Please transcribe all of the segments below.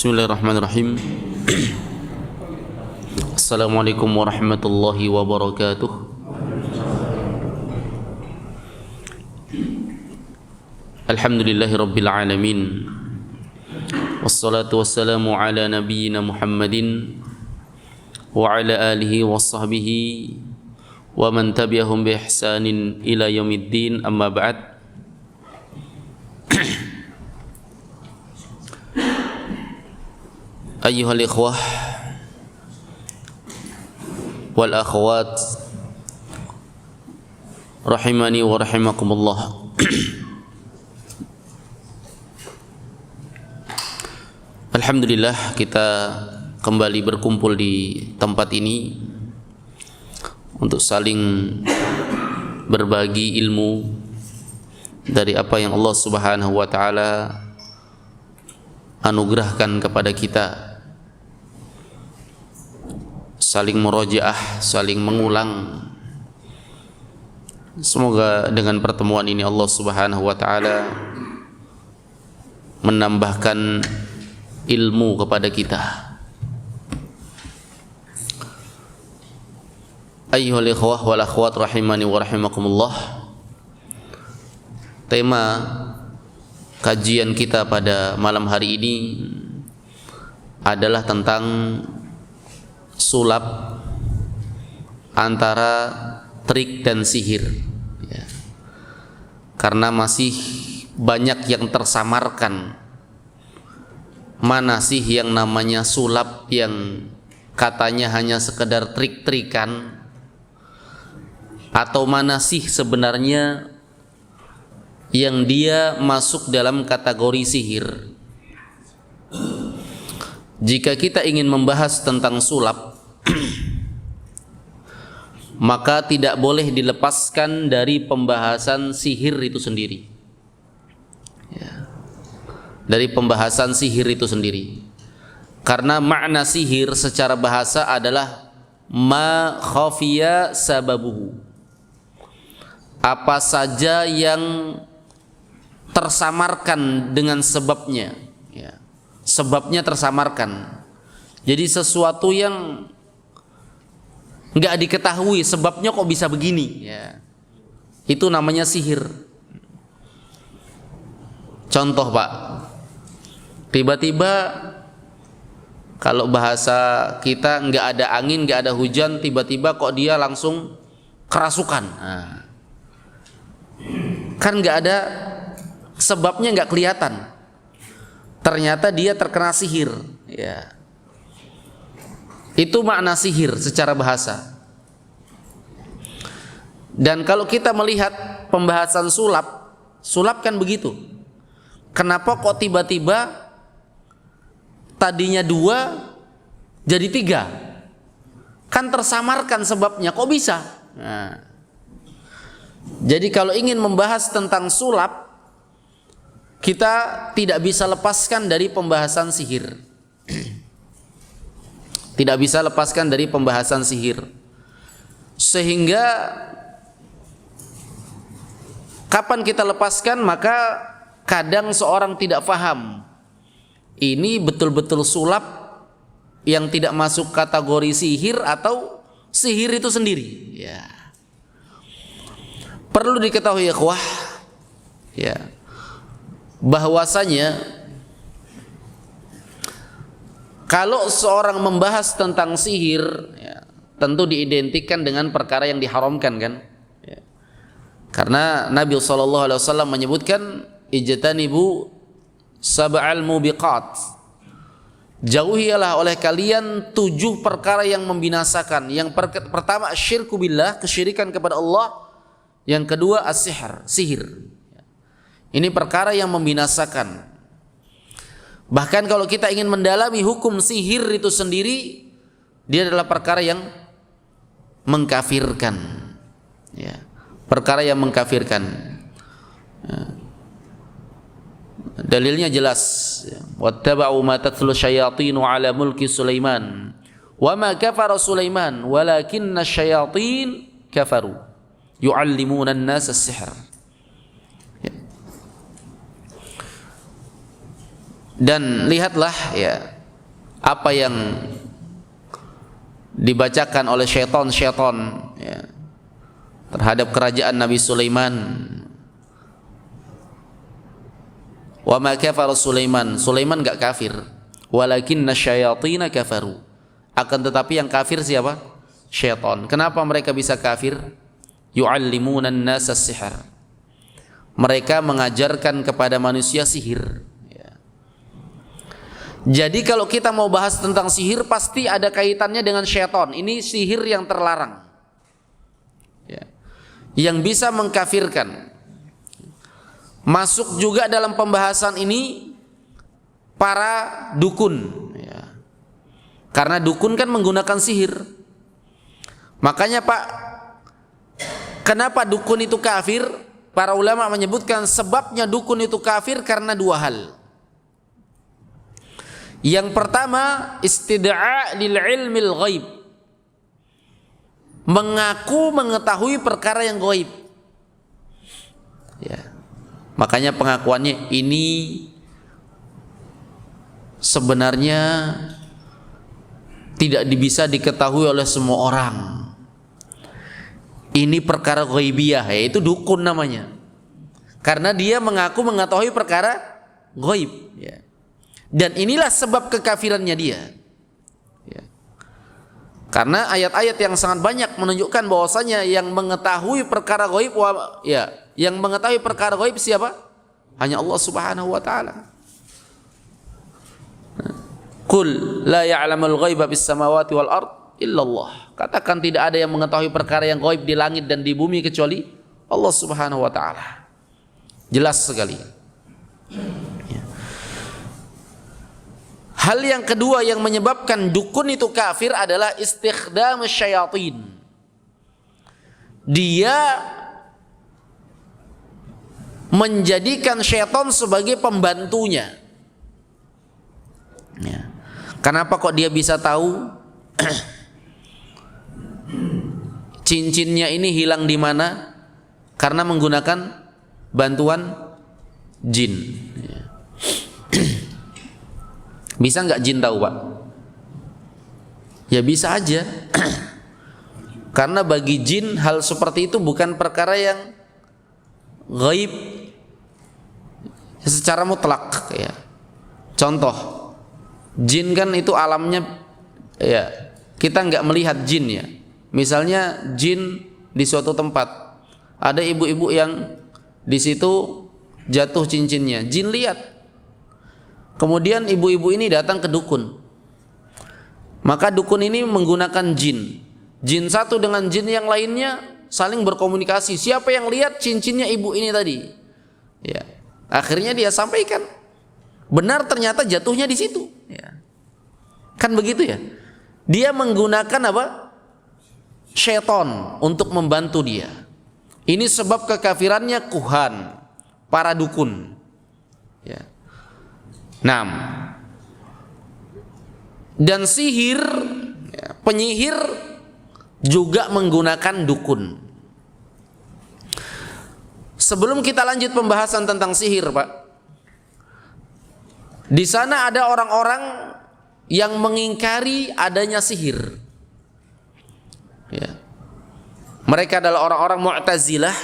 Bismillahirrahmanirrahim. Assalamualaikum warahmatullahi wabarakatuh. Alhamdulillahi rabbil alamin. Wassalatu wassalamu ala nabiyyina Muhammadin wa ala alihi wa sahbihi wa man tabi'ahum bi ihsanin ila yaumiddin, amma ba'd. Ayyuhal ikhwah wal akhwat rahimani wa rahimakumullah. Alhamdulillah, kita kembali berkumpul di tempat ini untuk saling berbagi ilmu dari apa yang Allah Subhanahu wa taala anugerahkan kepada kita, saling murojaah, saling mengulang. Semoga dengan pertemuan ini Allah Subhanahu wa taala menambahkan ilmu kepada kita. Ayyuhal ikhwah wal akhwat rahimani wa rahimakumullah. Tema kajian kita pada malam hari ini adalah tentang sulap antara trik dan sihir, ya. Karena masih banyak yang tersamarkan. Mana sih yang namanya sulap yang katanya hanya sekedar trik-trikan, atau mana sih sebenarnya yang dia masuk dalam kategori sihir? Jika kita ingin membahas tentang sulap, maka tidak boleh dilepaskan dari pembahasan sihir itu sendiri, ya. Dari pembahasan sihir itu sendiri, karena makna sihir secara bahasa adalah ma khafiya sababuhu, apa saja yang tersamarkan dengan sebabnya, ya. Sebabnya tersamarkan. Jadi sesuatu yang nggak diketahui sebabnya kok bisa begini, ya. Itu namanya sihir. Contoh, Pak, tiba-tiba kalau bahasa kita nggak ada angin, nggak ada hujan, tiba-tiba kok dia langsung kerasukan. Nah, kan nggak ada sebabnya, nggak kelihatan. Ternyata dia terkena sihir, ya. Itu makna sihir secara bahasa. Dan kalau kita melihat pembahasan sulap, sulap kan begitu. Kenapa kok tiba-tiba tadinya 2 jadi 3? Kan tersamarkan sebabnya, kok bisa? Nah, jadi kalau ingin membahas tentang sulap, kita tidak bisa lepaskan dari pembahasan sihir. Tidak bisa lepaskan dari pembahasan sihir. Sehingga kapan kita lepaskan, maka kadang seorang tidak paham ini betul-betul sulap yang tidak masuk kategori sihir atau sihir itu sendiri, ya. Perlu diketahui, ikhwah, ya, bahwasanya kalau seorang membahas tentang sihir, ya, tentu diidentikan dengan perkara yang diharamkan, kan, ya. Karena Nabi SAW menyebutkan ijtanibu sab'al mubiqat, jauhilah oleh kalian 7 perkara yang membinasakan. Yang pertama syirku billah, kesyirikan kepada Allah. Yang kedua as-sihr, sihir. Ini perkara yang membinasakan. Bahkan kalau kita ingin mendalami hukum sihir itu sendiri, dia adalah perkara yang mengkafirkan, ya. Perkara yang mengkafirkan, ya. Dalilnya jelas, wattaba'u ma tatlu syayatinu ala mulki Sulaiman wa ma kafara Sulaiman walakinna syayatin kafaru yu'allimuna an-nas as-sihr. Dan lihatlah ya apa yang dibacakan oleh syaitan ya, terhadap kerajaan Nabi Sulaiman. Wa ma kafara Sulaiman, Sulaiman enggak kafir, walakinna syayatina kafaru, akan tetapi yang kafir siapa? Syaitan. Kenapa mereka bisa kafir? Yu'allimuna an-nasa as-sihr, mereka mengajarkan kepada manusia sihir ya. Jadi kalau kita mau bahas tentang sihir pasti ada kaitannya dengan syaitan. Ini sihir yang terlarang ya, yang bisa mengkafirkan. Masuk juga dalam pembahasan ini para dukun ya. Karena dukun kan menggunakan sihir. Makanya Pak, kenapa dukun itu kafir? Para ulama menyebutkan sebabnya dukun itu kafir karena dua hal. Yang pertama, istid'a lil ilmil ghaib, mengaku mengetahui perkara yang gaib ya. Makanya pengakuannya ini sebenarnya tidak bisa diketahui oleh semua orang. Ini perkara ghaibiyah, yaitu dukun namanya. Karena dia mengaku mengetahui perkara gaib ya. Dan inilah sebab kekafirannya dia ya. Karena ayat-ayat yang sangat banyak menunjukkan bahwasanya yang mengetahui perkara gaib ya, yang mengetahui perkara gaib siapa? Hanya Allah Subhanahu wa taala. Qul la ya'lamul ghaiba bis samawati wal ard illallah. Katakan tidak ada yang mengetahui perkara yang gaib di langit dan di bumi kecuali Allah Subhanahu wa taala. Jelas sekali. Hal yang kedua yang menyebabkan dukun itu kafir adalah istikhdam syayatin. Dia menjadikan syaitan sebagai pembantunya ya. Kenapa kok dia bisa tahu cincinnya ini hilang di mana? Karena menggunakan bantuan jin ya. Bisa nggak jin tahu Pak? Ya bisa aja. Karena bagi jin hal seperti itu bukan perkara yang gaib secara mutlak ya. Contoh, jin kan itu alamnya ya, kita nggak melihat jin ya. Misalnya jin di suatu tempat, ada ibu-ibu yang di situ jatuh cincinnya, jin lihat. Kemudian ibu-ibu ini datang ke dukun. Maka dukun ini menggunakan jin. Jin satu dengan jin yang lainnya saling berkomunikasi. Siapa yang lihat cincinnya ibu ini tadi? Ya. Akhirnya dia sampaikan. Benar ternyata jatuhnya di situ. Ya. Kan begitu ya? Dia menggunakan apa? Syaitan untuk membantu dia. Ini sebab kekafirannya kuhan, para dukun. Ya. Nah, dan sihir, penyihir juga menggunakan dukun. Sebelum kita lanjut pembahasan tentang sihir, Pak, di sana ada orang-orang yang mengingkari adanya sihir. Ya. Mereka adalah orang-orang Mu'tazilah.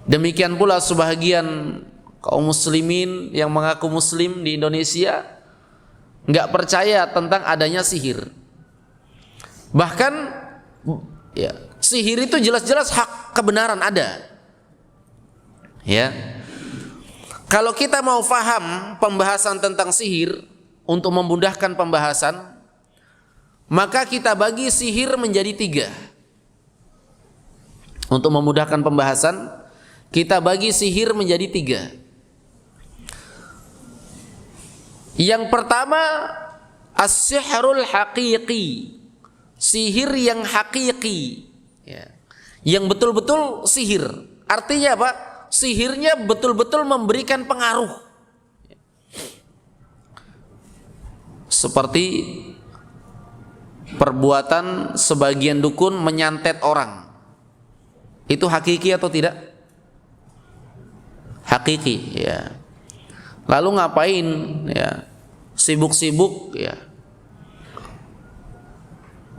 Demikian pula sebahagian kaum muslimin yang mengaku muslim di Indonesia nggak percaya tentang adanya sihir. Bahkan ya, sihir itu jelas-jelas hak kebenaran ada. Ya. Kalau kita mau faham pembahasan tentang sihir untuk memudahkan pembahasan, maka kita bagi sihir menjadi 3. Untuk memudahkan pembahasan, kita bagi sihir menjadi 3. Yang pertama, as-sihrul haqiqi, sihir yang hakiki ya. Yang betul-betul sihir. Artinya apa? Sihirnya betul-betul memberikan pengaruh. Seperti perbuatan sebagian dukun menyantet orang. Itu hakiki atau tidak? Hakiki ya. Lalu ngapain? Ya, sibuk-sibuk ya,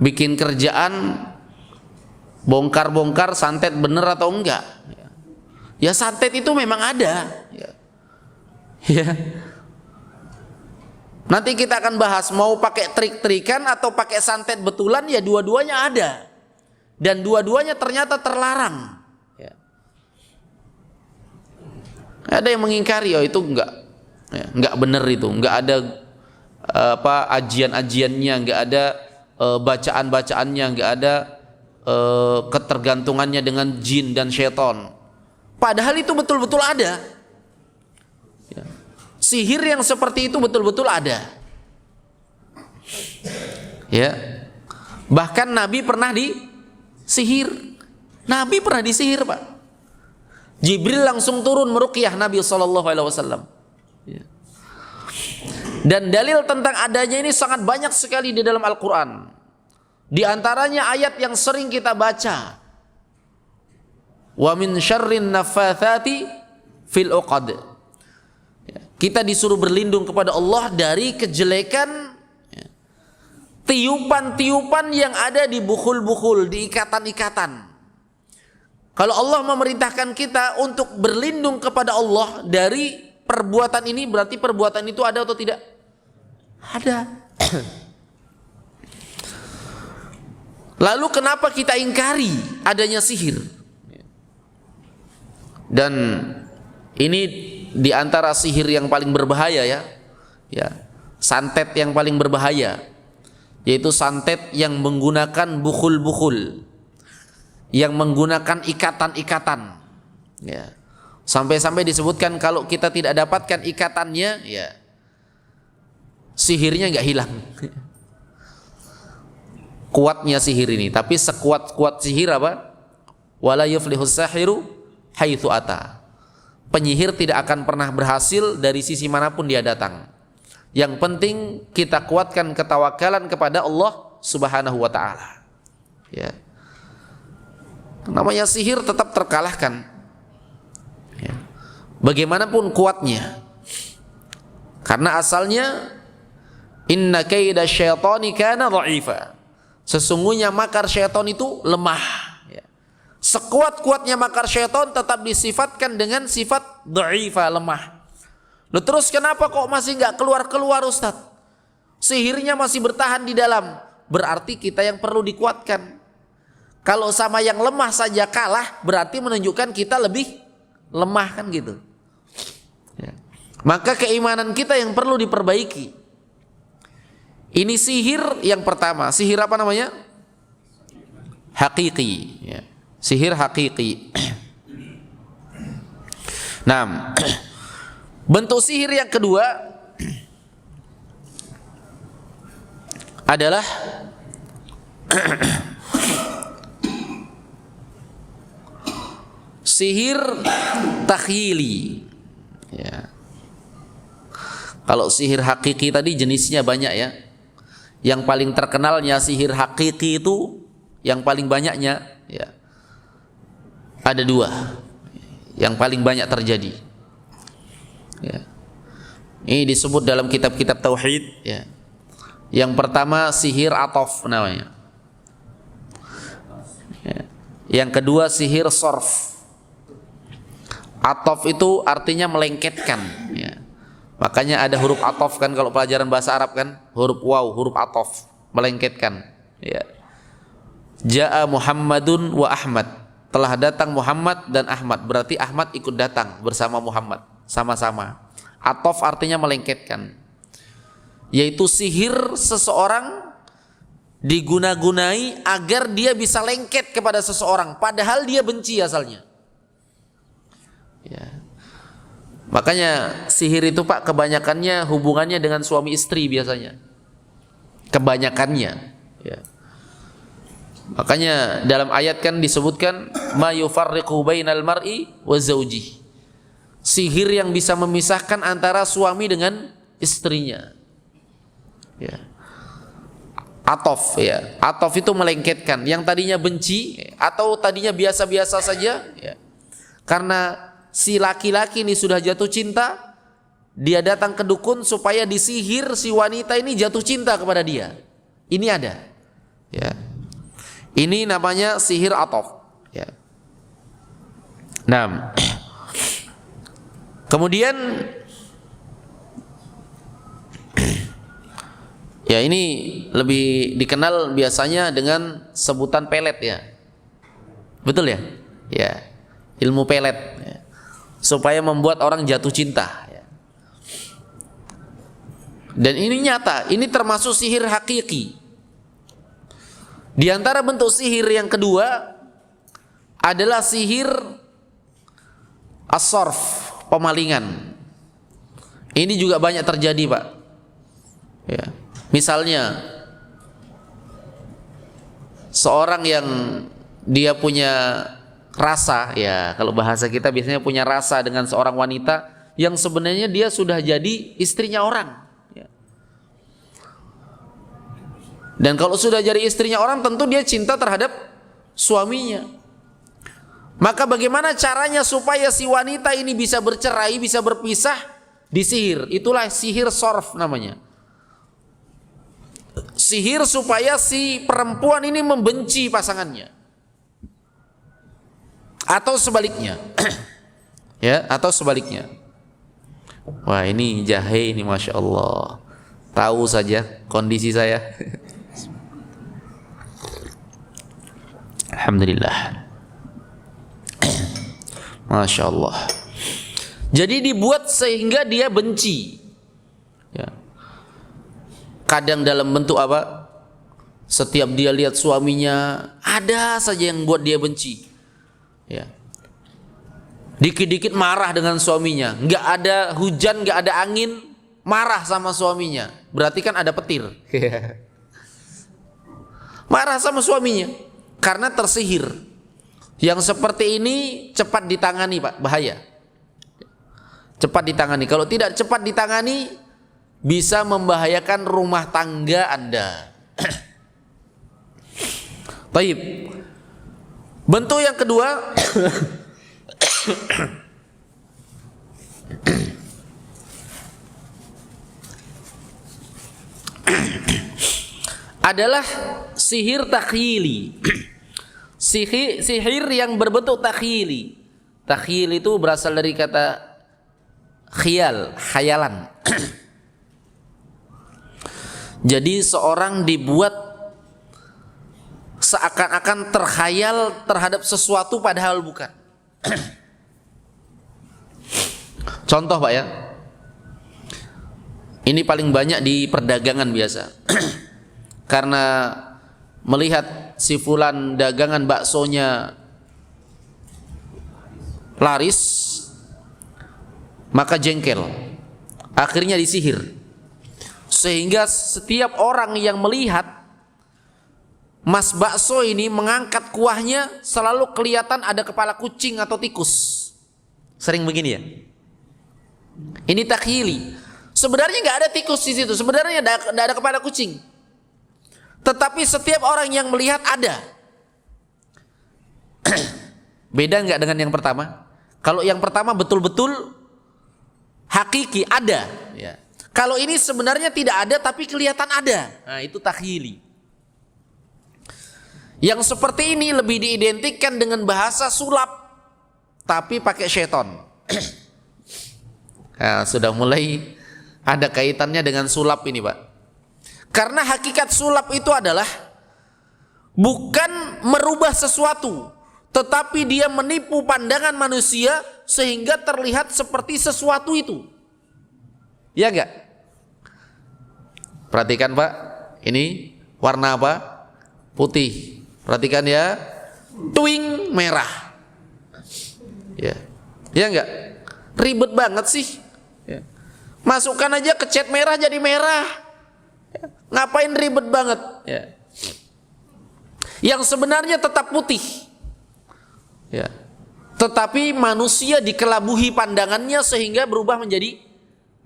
bikin kerjaan, bongkar-bongkar santet bener atau enggak. Ya santet itu memang ada. Ya. Nanti kita akan bahas mau pakai trik-trikan atau pakai santet betulan, ya dua-duanya ada. Dan dua-duanya ternyata terlarang. Ya. Ada yang mengingkari, oh itu enggak. Ya, enggak benar itu, enggak ada ajian-ajiannya, enggak ada bacaan-bacaannya, enggak ada ketergantungannya dengan jin dan syaitan. Padahal itu betul-betul ada. Ya. Sihir yang seperti itu betul-betul ada. Ya. Bahkan Nabi pernah disihir. Nabi pernah disihir, Pak. Jibril langsung turun meruqyah Nabi SAW. Ya. Dan dalil tentang adanya ini sangat banyak sekali di dalam Al-Quran. Di antaranya ayat yang sering kita baca. Wa min syarrin naffatsati fil uqad. Kita disuruh berlindung kepada Allah dari kejelekan tiupan-tiupan yang ada di bukhul-bukhul, di ikatan-ikatan. Kalau Allah memerintahkan kita untuk berlindung kepada Allah dari perbuatan ini, berarti perbuatan itu ada atau tidak? Ada. Lalu kenapa kita ingkari adanya sihir? Dan ini di antara sihir yang paling berbahaya ya. Santet yang paling berbahaya, yaitu santet yang menggunakan bukhul-bukhul, yang menggunakan ikatan-ikatan. Ya. Sampai-sampai disebutkan kalau kita tidak dapatkan ikatannya, ya sihirnya nggak hilang. Kuatnya sihir ini, tapi sekuat-kuat sihir apa? Wala yuflihus sahiru haitsu ata. Penyihir tidak akan pernah berhasil dari sisi manapun dia datang. Yang penting kita kuatkan ketawakalan kepada Allah Subhanahu wa taala. Ya. Namanya sihir tetap terkalahkan. Ya. Bagaimanapun kuatnya. Karena asalnya inna kaida syaitani kana dha'ifa. Sesungguhnya makar syaitan itu lemah. Sekuat-kuatnya makar syaitan tetap disifatkan dengan sifat dha'ifa, lemah. Loh, terus kenapa kok masih nggak keluar-keluar Ustaz? Sihirnya masih bertahan di dalam. Berarti kita yang perlu dikuatkan. Kalau sama yang lemah saja kalah, berarti menunjukkan kita lebih lemah, kan gitu. Ya. Maka keimanan kita yang perlu diperbaiki. Ini sihir yang pertama. Sihir apa namanya? Hakiki. Ya. Sihir hakiki. Nah, bentuk sihir yang kedua adalah sihir takhyili. Ya. Kalau sihir hakiki tadi jenisnya banyak ya. Yang paling terkenalnya sihir hakiki itu, yang paling banyaknya ya, ada dua yang paling banyak terjadi. Ya. Ini disebut dalam kitab-kitab tauhid. Ya. Yang pertama sihir atof namanya. Ya. Yang kedua sihir sorf. Atof itu artinya melengketkan. Ya. Makanya ada huruf atof kan kalau pelajaran bahasa Arab kan, huruf waw, huruf atof, melengketkan. Ya. Ja'a Muhammadun wa Ahmad. Telah datang Muhammad dan Ahmad, berarti Ahmad ikut datang bersama Muhammad, sama-sama. Atof artinya melengketkan, yaitu sihir seseorang diguna-gunai agar dia bisa lengket kepada seseorang, padahal dia benci asalnya. Ya. Makanya sihir itu Pak kebanyakannya hubungannya dengan suami istri biasanya, kebanyakannya. Ya. Makanya dalam ayat kan disebutkan ma yufarriqu bainal mar'i wa zawjihi. Sihir yang bisa memisahkan antara suami dengan istrinya. Ya. Atof ya. Atof itu melengketkan yang tadinya benci atau tadinya biasa-biasa saja ya. Karena si laki-laki ini sudah jatuh cinta, dia datang ke dukun supaya disihir si wanita ini jatuh cinta kepada dia. Ini ada. Ya. Ini namanya sihir atof. Ya. Nah, kemudian ya ini lebih dikenal biasanya dengan sebutan pelet ya. Betul ya? Ya. Ilmu pelet ya. Supaya membuat orang jatuh cinta ya. Dan ini nyata, ini termasuk sihir hakiki. Di antara bentuk sihir yang kedua adalah sihir as-sarf, pemalingan. Ini juga banyak terjadi, Pak. Ya. Misalnya seorang yang dia punya rasa, ya kalau bahasa kita biasanya punya rasa dengan seorang wanita yang sebenarnya dia sudah jadi istrinya orang. Dan kalau sudah jadi istrinya orang, tentu dia cinta terhadap suaminya. Maka bagaimana caranya supaya si wanita ini bisa bercerai, bisa berpisah? Disihir. Itulah sihir sorf namanya. Sihir supaya si perempuan ini membenci pasangannya. Atau sebaliknya. Ya, atau sebaliknya. Wah, ini jahe ini, Masya Allah. Tahu saja kondisi saya. Alhamdulillah. Masya Allah. Jadi dibuat sehingga dia benci ya. Kadang dalam bentuk apa? Setiap dia lihat suaminya, ada saja yang buat dia benci ya. Dikit-dikit marah dengan suaminya. Nggak ada hujan, nggak ada angin, marah sama suaminya. Berarti kan ada petir. Marah sama suaminya karena tersihir. Yang seperti ini cepat ditangani, Pak, bahaya. Cepat ditangani. Kalau tidak cepat ditangani bisa membahayakan rumah tangga Anda. Baik. Bentuk yang kedua adalah sihir takhyili. Sihir yang berbentuk takhyili. Takhyil itu berasal dari kata khiyal, khayalan. Jadi seorang dibuat seakan-akan terkhayal terhadap sesuatu padahal bukan. Contoh, Pak ya. Ini paling banyak di perdagangan biasa. Karena melihat si fulan dagangan baksonya laris, maka jengkel. Akhirnya disihir. Sehingga setiap orang yang melihat Mas bakso ini mengangkat kuahnya selalu kelihatan ada kepala kucing atau tikus. Sering begini ya. Ini takhyili. Sebenarnya nggak ada tikus di situ. Sebenarnya nggak ada kepala kucing. Tetapi setiap orang yang melihat ada. Beda nggak dengan yang pertama? Kalau yang pertama betul-betul hakiki ada. Ya. Kalau ini sebenarnya tidak ada tapi kelihatan ada. Nah, itu takhyili. Yang seperti ini lebih diidentikan dengan bahasa sulap, tapi pakai syaitan. Nah, sudah mulai ada kaitannya dengan sulap ini, Pak. Karena hakikat sulap itu adalah bukan merubah sesuatu, tetapi dia menipu pandangan manusia sehingga terlihat seperti sesuatu itu. Ya enggak? Perhatikan, Pak. Ini warna apa? Putih. Perhatikan ya. Twing merah. Ya. Ya enggak? Ribet banget sih. Ya. Masukkan aja ke cat merah jadi merah. Ya. Ngapain ribet banget? Ya. Yang sebenarnya tetap putih. Ya. Tetapi manusia dikelabuhi pandangannya sehingga berubah menjadi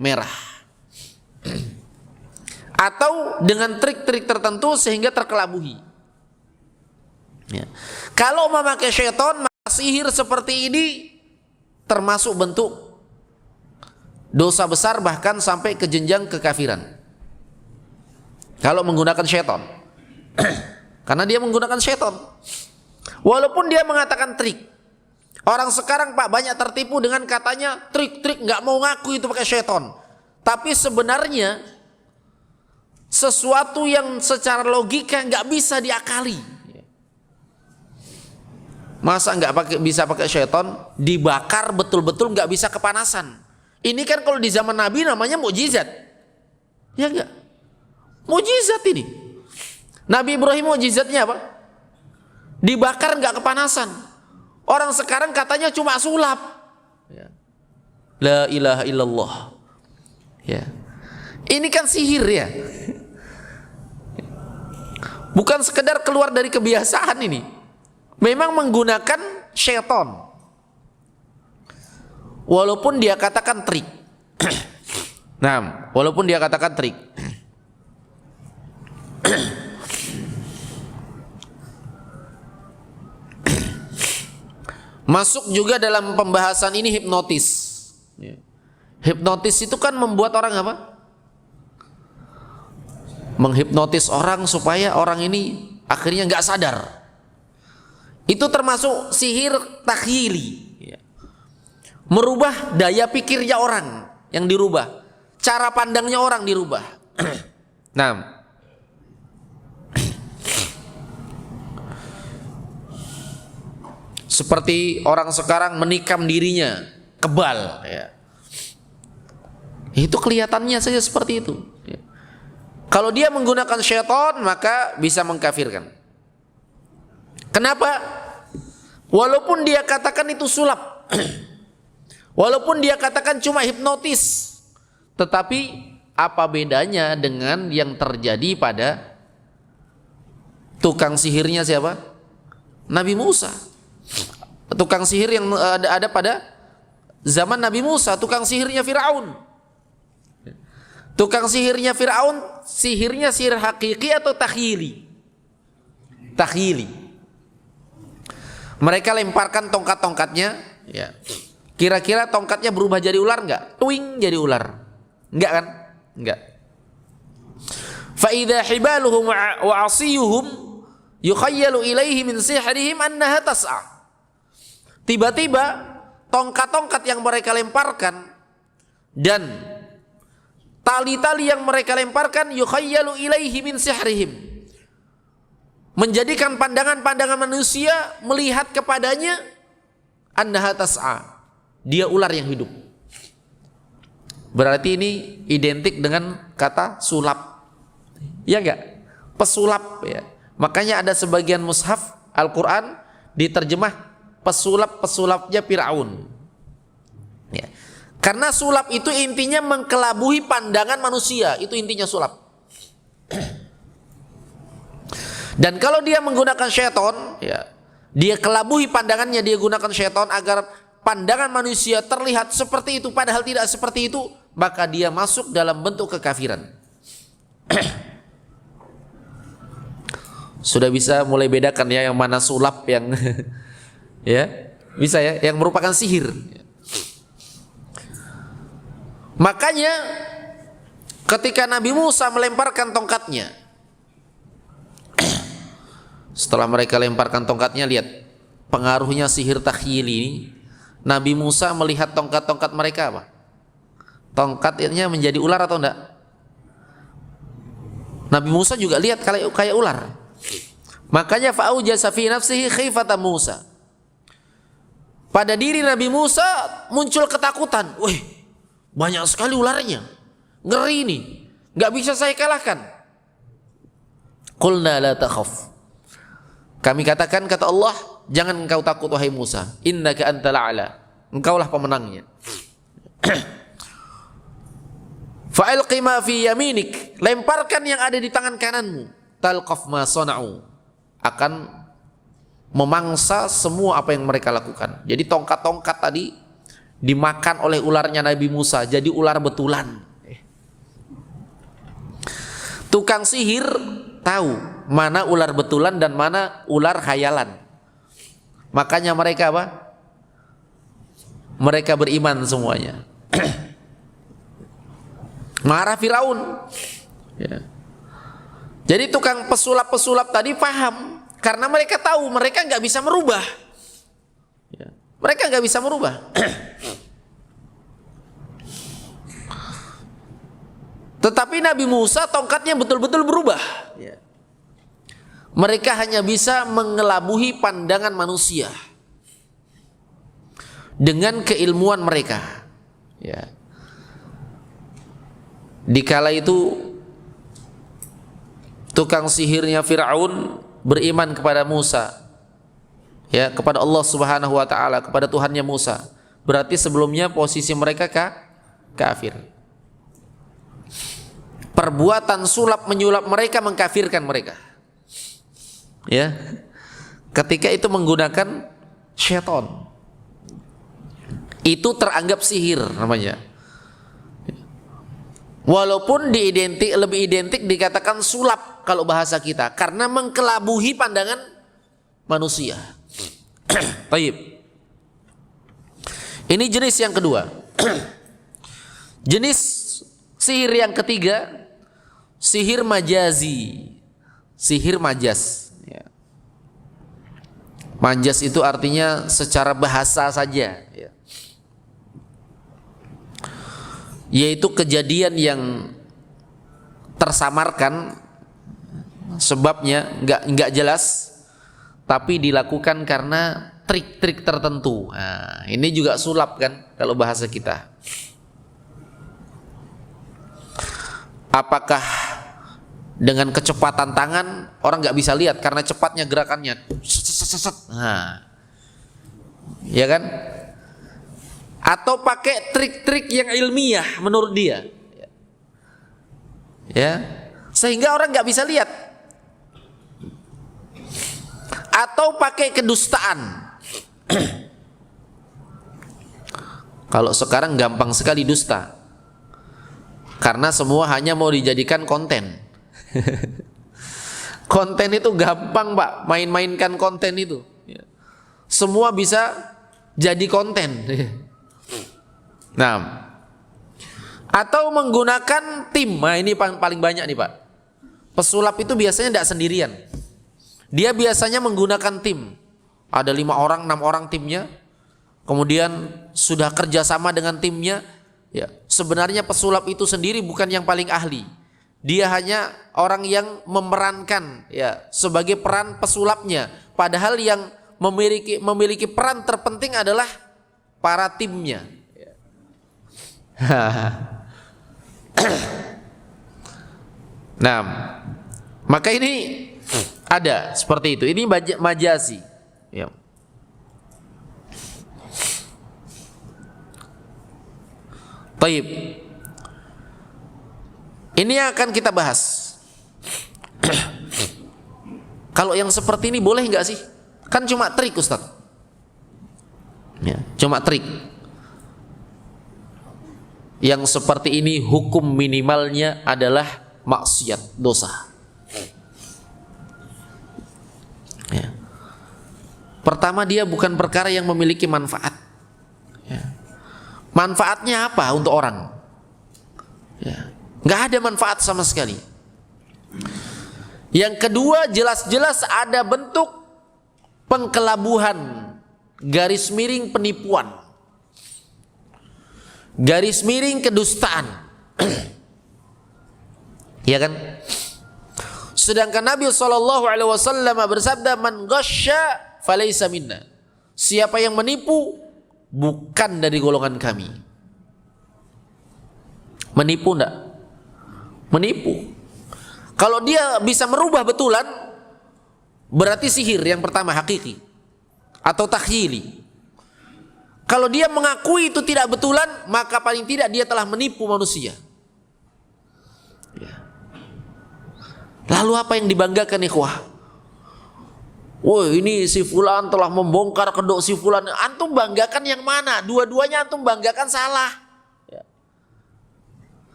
merah. Atau dengan trik-trik tertentu sehingga terkelabuhi. Ya. Kalau memakai syaitan, maka sihir seperti ini termasuk bentuk dosa besar bahkan sampai ke jenjang kekafiran. Kalau menggunakan syaitan. Karena dia menggunakan syaitan. Walaupun dia mengatakan trik. Orang sekarang Pak banyak tertipu dengan katanya trik-trik, nggak mau ngaku itu pakai syaitan. Tapi sebenarnya sesuatu yang secara logika nggak bisa diakali. Masa nggak bisa pakai syaitan, dibakar betul-betul nggak bisa kepanasan. Ini kan kalau di zaman Nabi namanya mukjizat, ya nggak? Mukjizat ini. Nabi Ibrahim mukjizatnya apa? Dibakar nggak kepanasan. Orang sekarang katanya cuma sulap. Ya. La ilaha illallah. Ya. Ini kan sihir ya. Bukan sekedar keluar dari kebiasaan ini. Memang menggunakan syaitan. Walaupun dia katakan trik. Nah, walaupun dia katakan trik. Masuk juga dalam pembahasan ini hipnotis. Hipnotis itu kan membuat orang apa? Menghipnotis orang supaya orang ini akhirnya nggak sadar. Itu termasuk sihir takhyili. Merubah daya pikirnya orang yang dirubah, cara pandangnya orang dirubah. Nah, seperti orang sekarang menikam dirinya kebal, ya. Itu kelihatannya saja seperti itu. Ya. Kalau dia menggunakan syaitan maka bisa mengkafirkan. Kenapa? Walaupun dia katakan itu sulap, walaupun dia katakan cuma hipnotis, tetapi apa bedanya dengan yang terjadi pada tukang sihirnya siapa? Nabi Musa. Tukang sihir yang ada pada zaman Nabi Musa, tukang sihirnya Firaun. Tukang sihirnya Firaun, sihirnya sihir hakiki atau takhyili? Takhyili. Mereka lemparkan tongkat-tongkatnya, ya. Kira-kira tongkatnya berubah jadi ular enggak? Tuing jadi ular. Enggak kan? Enggak. Fa idza hibaluhum wa 'asiyuhum yukhayyalu ilaihi min sihrihim annaha tas'a. Tiba-tiba tongkat-tongkat yang mereka lemparkan dan tali-tali yang mereka lemparkan yukhayyalu ilaihi min sihrihim, menjadikan pandangan-pandangan manusia melihat kepadanya annaha tas'a, dia ular yang hidup. Berarti ini identik dengan kata sulap, ya enggak? Pesulap, ya. Makanya ada sebagian mushaf Al-Quran diterjemah pesulap-pesulapnya Firaun, ya. Karena sulap itu intinya mengkelabuhi pandangan manusia, itu intinya sulap. Dan kalau dia menggunakan syaitan, ya, dia kelabuhi pandangannya, dia gunakan syaitan agar pandangan manusia terlihat seperti itu padahal tidak seperti itu, maka dia masuk dalam bentuk kekafiran. Sudah bisa mulai bedakan ya yang mana sulap, yang ya, bisa ya, yang merupakan sihir. Makanya ketika Nabi Musa melemparkan tongkatnya, setelah mereka lemparkan tongkatnya, lihat pengaruhnya sihir takhyili ini. Nabi Musa melihat tongkat-tongkat mereka apa? Tongkatnya menjadi ular atau enggak? Nabi Musa juga lihat kayak ular. Makanya fa'aujasa fi nafsihi khifata Musa. Pada diri Nabi Musa muncul ketakutan. Wih, banyak sekali ularnya. Ngeri nih. Gak bisa saya kalahkan. Qulna la takhaf. Kami katakan, kata Allah, jangan engkau takut wahai Musa. Innaka antal a'la. Engkaulah pemenangnya. Fa'alqi ma fi yaminik. Lemparkan yang ada di tangan kananmu. Talqaf ma sana'u. Akan memangsa semua apa yang mereka lakukan. Jadi tongkat-tongkat tadi dimakan oleh ularnya Nabi Musa, jadi ular betulan. Tukang sihir tahu mana ular betulan dan mana ular khayalan. Makanya mereka apa? Mereka beriman semuanya. Marah Firaun. Ya. Jadi tukang pesulap-pesulap tadi paham, karena mereka tahu mereka nggak bisa merubah. Ya. Mereka nggak bisa merubah. Tetapi Nabi Musa tongkatnya betul-betul berubah. Ya. Mereka hanya bisa mengelabuhi pandangan manusia dengan keilmuan mereka. Ya. Dikala itu tukang sihirnya Fir'aun beriman kepada Musa, ya, kepada Allah Subhanahu wa taala, kepada Tuhannya Musa. Berarti sebelumnya posisi mereka kafir. Perbuatan sulap menyulap mereka mengkafirkan mereka. Ya. Ketika itu menggunakan syaitan. Itu teranggap sihir namanya. Walaupun lebih identik dikatakan sulap kalau bahasa kita, karena mengkelabuhi pandangan manusia. Baik. Ini jenis yang kedua. Jenis sihir yang ketiga, sihir majazi, sihir majas. Ya. Majas itu artinya secara bahasa saja. Ya. Yaitu kejadian yang tersamarkan, sebabnya nggak jelas, tapi dilakukan karena trik-trik tertentu. Nah, ini juga sulap kan kalau bahasa kita. Apakah dengan kecepatan tangan orang nggak bisa lihat karena cepatnya gerakannya, nah, ya kan? Atau pakai trik-trik yang ilmiah menurut dia, ya, sehingga orang nggak bisa lihat. Atau pakai kedustaan. Kalau sekarang gampang sekali dusta, karena semua hanya mau dijadikan konten. Konten itu gampang, Pak, main-mainkan konten itu. Semua bisa jadi konten. Nah, atau menggunakan tim. Nah, ini paling banyak nih, Pak. Pesulap itu biasanya tidak sendirian. Dia biasanya menggunakan tim. Ada 5 orang, 6 orang timnya. Kemudian sudah kerjasama dengan timnya. Ya, sebenarnya pesulap itu sendiri bukan yang paling ahli. Dia hanya orang yang memerankan, ya, sebagai peran pesulapnya. Padahal yang memiliki peran terpenting adalah para timnya. Nah, maka ini ada seperti itu. Ini majazi. Ya. Baik. Ini yang akan kita bahas. Kalau yang seperti ini boleh nggak sih? Kan cuma trik, Ustaz. Ya, cuma trik. Yang seperti ini hukum minimalnya adalah maksiat, dosa. Ya. Pertama, dia bukan perkara yang memiliki manfaat. Ya. Manfaatnya apa untuk orang? Ya. Nggak ada manfaat sama sekali. Yang kedua, jelas-jelas ada bentuk pengkelabuhan, garis miring penipuan, garis miring kedustaan. Ya kan? Sedangkan Nabi SAW bersabda, man ghasya falaysa minna. Siapa yang menipu bukan dari golongan kami. Menipu enggak? Menipu. Kalau dia bisa merubah betulan, berarti sihir yang pertama hakiki atau takhyili. Kalau dia mengakui itu tidak betulan, maka paling tidak dia telah menipu manusia. Ya. Lalu apa yang dibanggakan, ikhwah? Woi, ini si fulan telah membongkar kedok si fulan. Antum banggakan yang mana? Dua-duanya antum banggakan salah. Ya.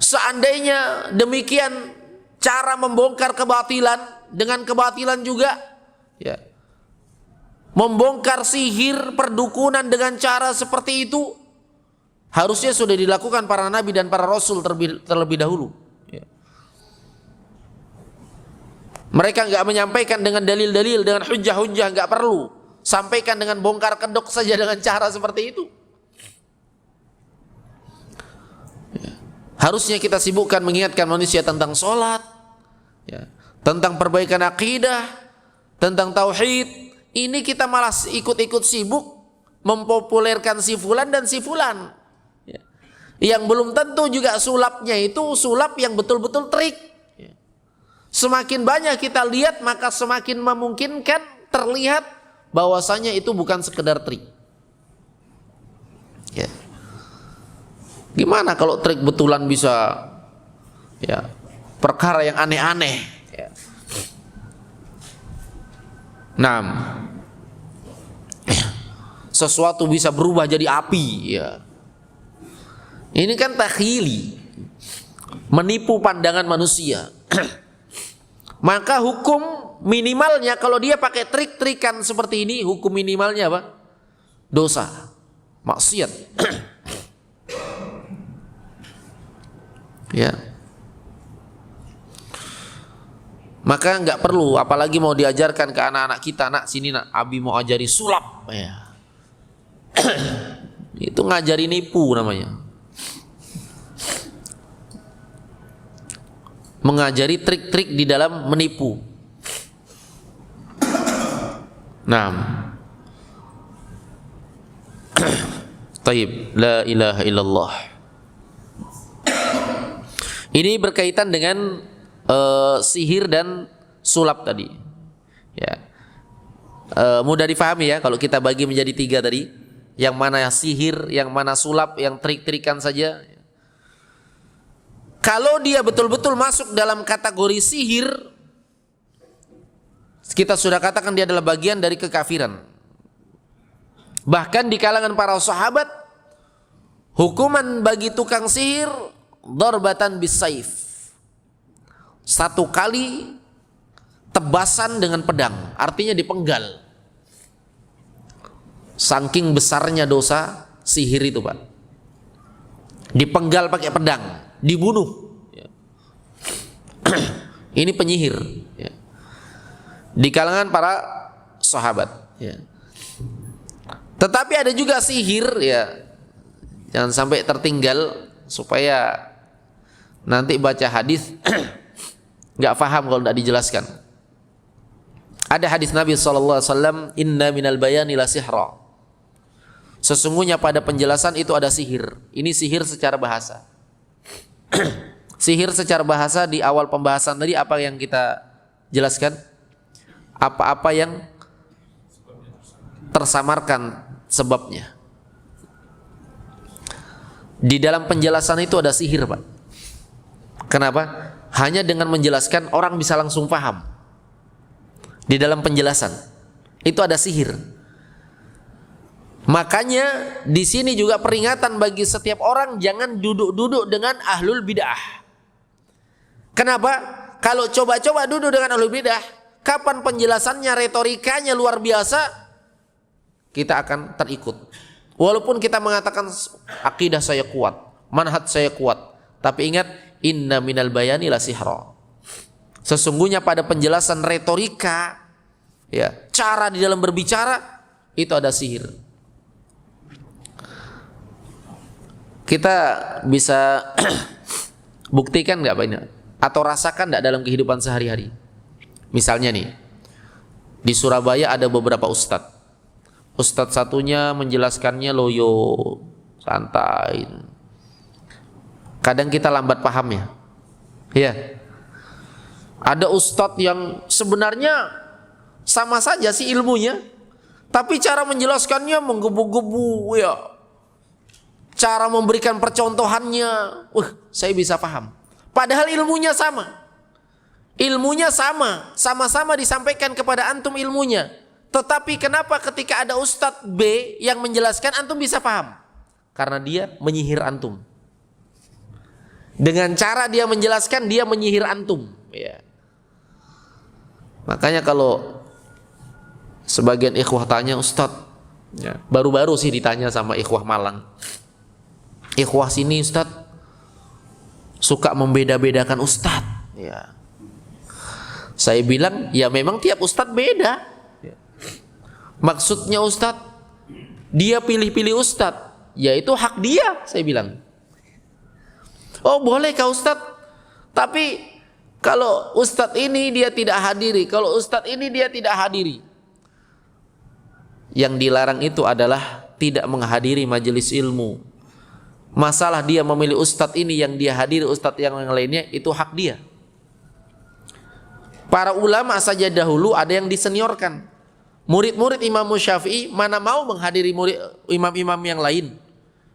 Seandainya demikian cara membongkar kebatilan, dengan kebatilan juga, ya, membongkar sihir perdukunan dengan cara seperti itu, Harusnya sudah dilakukan para nabi dan para rasul terlebih dahulu. Ya. Mereka nggak menyampaikan dengan dalil-dalil, dengan hujah-hujah, nggak perlu. Sampaikan dengan bongkar kedok saja dengan cara seperti itu. Ya. Harusnya kita sibukkan mengingatkan manusia tentang sholat, ya, tentang perbaikan akidah, tentang tauhid. Ini kita malah ikut-ikut sibuk mempopulerkan si fulan dan si fulan. Ya. Yang belum tentu juga sulapnya itu sulap yang betul-betul trik. Ya. Semakin banyak kita lihat, maka semakin memungkinkan terlihat bahwasanya itu bukan sekedar trik. Ya. Gimana kalau trik betulan bisa, ya, perkara yang aneh-aneh. Ya. Nah, sesuatu bisa berubah jadi api. Ya. Ini kan takhili, menipu pandangan manusia. Maka hukum minimalnya kalau dia pakai trik-trikan seperti ini, hukum minimalnya apa? Dosa, maksiat. Ya. Maka nggak perlu, apalagi mau diajarkan ke anak-anak kita, nak sini nak, abi mau ajari sulap, ya. Itu ngajari nipu namanya, mengajari trik-trik di dalam menipu. Nah, taib, la ilaha illallah. Ini berkaitan dengan sihir dan sulap tadi, ya. Mudah difahami ya kalau kita bagi menjadi 3 tadi, yang mana sihir, yang mana sulap, yang trik-trikan saja. Kalau dia betul-betul masuk dalam kategori sihir, kita sudah katakan dia adalah bagian dari kekafiran. Bahkan di kalangan para sahabat, hukuman bagi tukang sihir darbatan bisaif, 1 kali tebasan dengan pedang, artinya dipenggal. Saking besarnya dosa sihir itu, Pak. Dipenggal pakai pedang, dibunuh. Ini penyihir, ya, di kalangan para sahabat. Ya. Tetapi ada juga sihir, ya, jangan sampai tertinggal supaya nanti baca hadis nggak paham kalau tidak dijelaskan. Ada hadis Nabi SAW, inna minal bayani la sihra. Sesungguhnya pada penjelasan itu ada sihir. Ini sihir secara bahasa. Sihir secara bahasa di awal pembahasan tadi apa yang kita jelaskan? Apa-apa yang tersamarkan sebabnya. Di dalam penjelasan itu ada sihir, Pak. Kenapa? Hanya dengan menjelaskan orang bisa langsung paham. Di dalam penjelasan itu ada sihir. Makanya di sini juga peringatan bagi setiap orang, jangan duduk-duduk dengan ahlul bid'ah. Kenapa? Kalau coba-coba duduk dengan ahlul bid'ah, kapan penjelasannya, retorikanya luar biasa, kita akan terikut. Walaupun kita mengatakan akidah saya kuat, manhaj saya kuat, tapi ingat, inna minal bayani la sihra. Sesungguhnya pada penjelasan retorika, ya, cara di dalam berbicara itu ada sihir. Kita bisa buktikan nggak Pak ini? Atau rasakan nggak dalam kehidupan sehari-hari? Misalnya nih, di Surabaya ada beberapa ustadz. Ustadz satunya menjelaskannya loyo, santai. Kadang kita lambat pahamnya. Ya. Ada ustadz yang sebenarnya sama saja sih ilmunya, tapi cara menjelaskannya menggebu-gebu, ya. Cara memberikan percontohannya, saya bisa paham. Padahal ilmunya sama. Ilmunya sama, sama-sama disampaikan kepada antum ilmunya. Tetapi kenapa ketika ada ustadz B yang menjelaskan antum bisa paham? Karena dia menyihir antum. Dengan cara dia menjelaskan, dia menyihir antum, ya. Makanya kalau sebagian ikhwah tanya, ustadz, ya, baru-baru sih ditanya sama ikhwah Malang, ikhwah sini Ustaz suka membeda-bedakan Ustaz. Ya. Saya bilang, ya memang tiap Ustaz beda. Maksudnya Ustaz, dia pilih-pilih Ustaz, ya itu hak dia, saya bilang. Oh boleh kah Ustaz? Tapi kalau Ustaz ini dia tidak hadiri, kalau Ustaz ini dia tidak hadiri. Yang dilarang itu adalah tidak menghadiri majelis ilmu. Masalah dia memilih Ustaz ini yang dia hadiri, Ustaz yang lainnya, itu hak dia. Para ulama saja dahulu ada yang diseniorkan. Murid-murid Imam Syafi'i mana mau menghadiri imam-imam yang lain.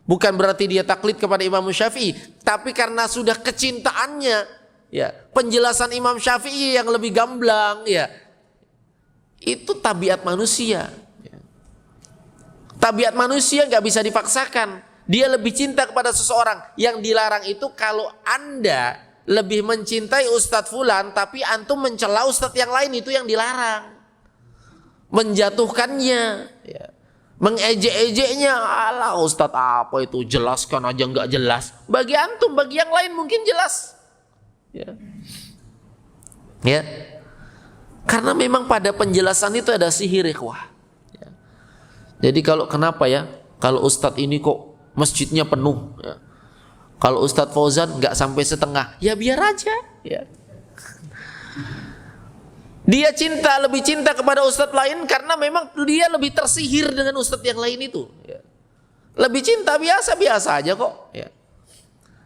Bukan berarti dia taklid kepada Imam Syafi'i, tapi karena sudah kecintaannya, ya, penjelasan Imam Syafi'i yang lebih gamblang, ya, itu tabiat manusia. Tabiat manusia nggak bisa dipaksakan. Dia lebih cinta kepada seseorang. Yang dilarang itu kalau Anda lebih mencintai Ustadz Fulan, tapi antum mencela Ustadz yang lain, itu yang dilarang. Menjatuhkannya, ya, mengejek-ejeknya, alah Ustadz apa itu, jelaskan aja nggak jelas. Bagi antum, bagi yang lain mungkin jelas. Ya. Ya. Karena memang pada penjelasan itu ada sihir, ikhwah. Ya. Jadi kenapa ya? Kalau Ustadz ini kok masjidnya penuh, ya. Kalau Ustadz Fauzan nggak sampai setengah, ya biar aja. Ya. Dia lebih cinta kepada Ustadz lain karena memang dia lebih tersihir dengan Ustadz yang lain itu. Ya. Lebih cinta biasa-biasa aja kok. Ya.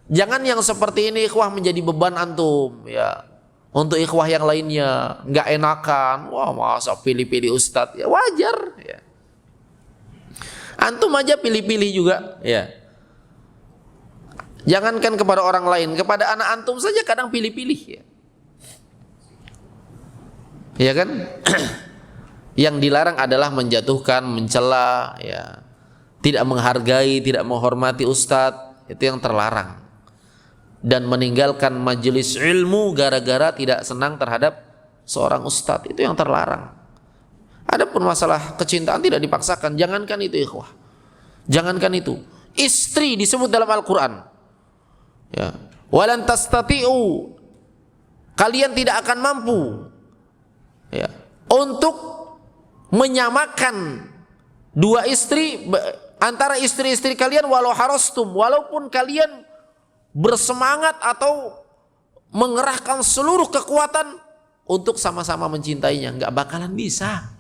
Jangan yang seperti ini ikhwah menjadi beban antum. Ya. Untuk ikhwah yang lainnya nggak enakan. Wah masa pilih-pilih Ustadz, ya wajar. Ya. Antum aja pilih-pilih juga. Ya. Jangankan kepada orang lain, kepada anak antum saja kadang pilih-pilih. Ya. Ya kan? Yang dilarang adalah menjatuhkan, mencela, ya. Tidak menghargai, tidak menghormati ustadz, itu yang terlarang. Dan meninggalkan majelis ilmu gara-gara tidak senang terhadap seorang ustadz, itu yang terlarang. Adapun masalah kecintaan tidak dipaksakan, jangankan itu ikhwah. Jangankan itu. Istri disebut dalam Al-Qur'an. Ya. Walan tastati'u, kalian tidak akan mampu, ya, untuk menyamakan dua istri antara istri-istri kalian walau harastum, walaupun kalian bersemangat atau mengerahkan seluruh kekuatan untuk sama-sama mencintainya, nggak bakalan bisa.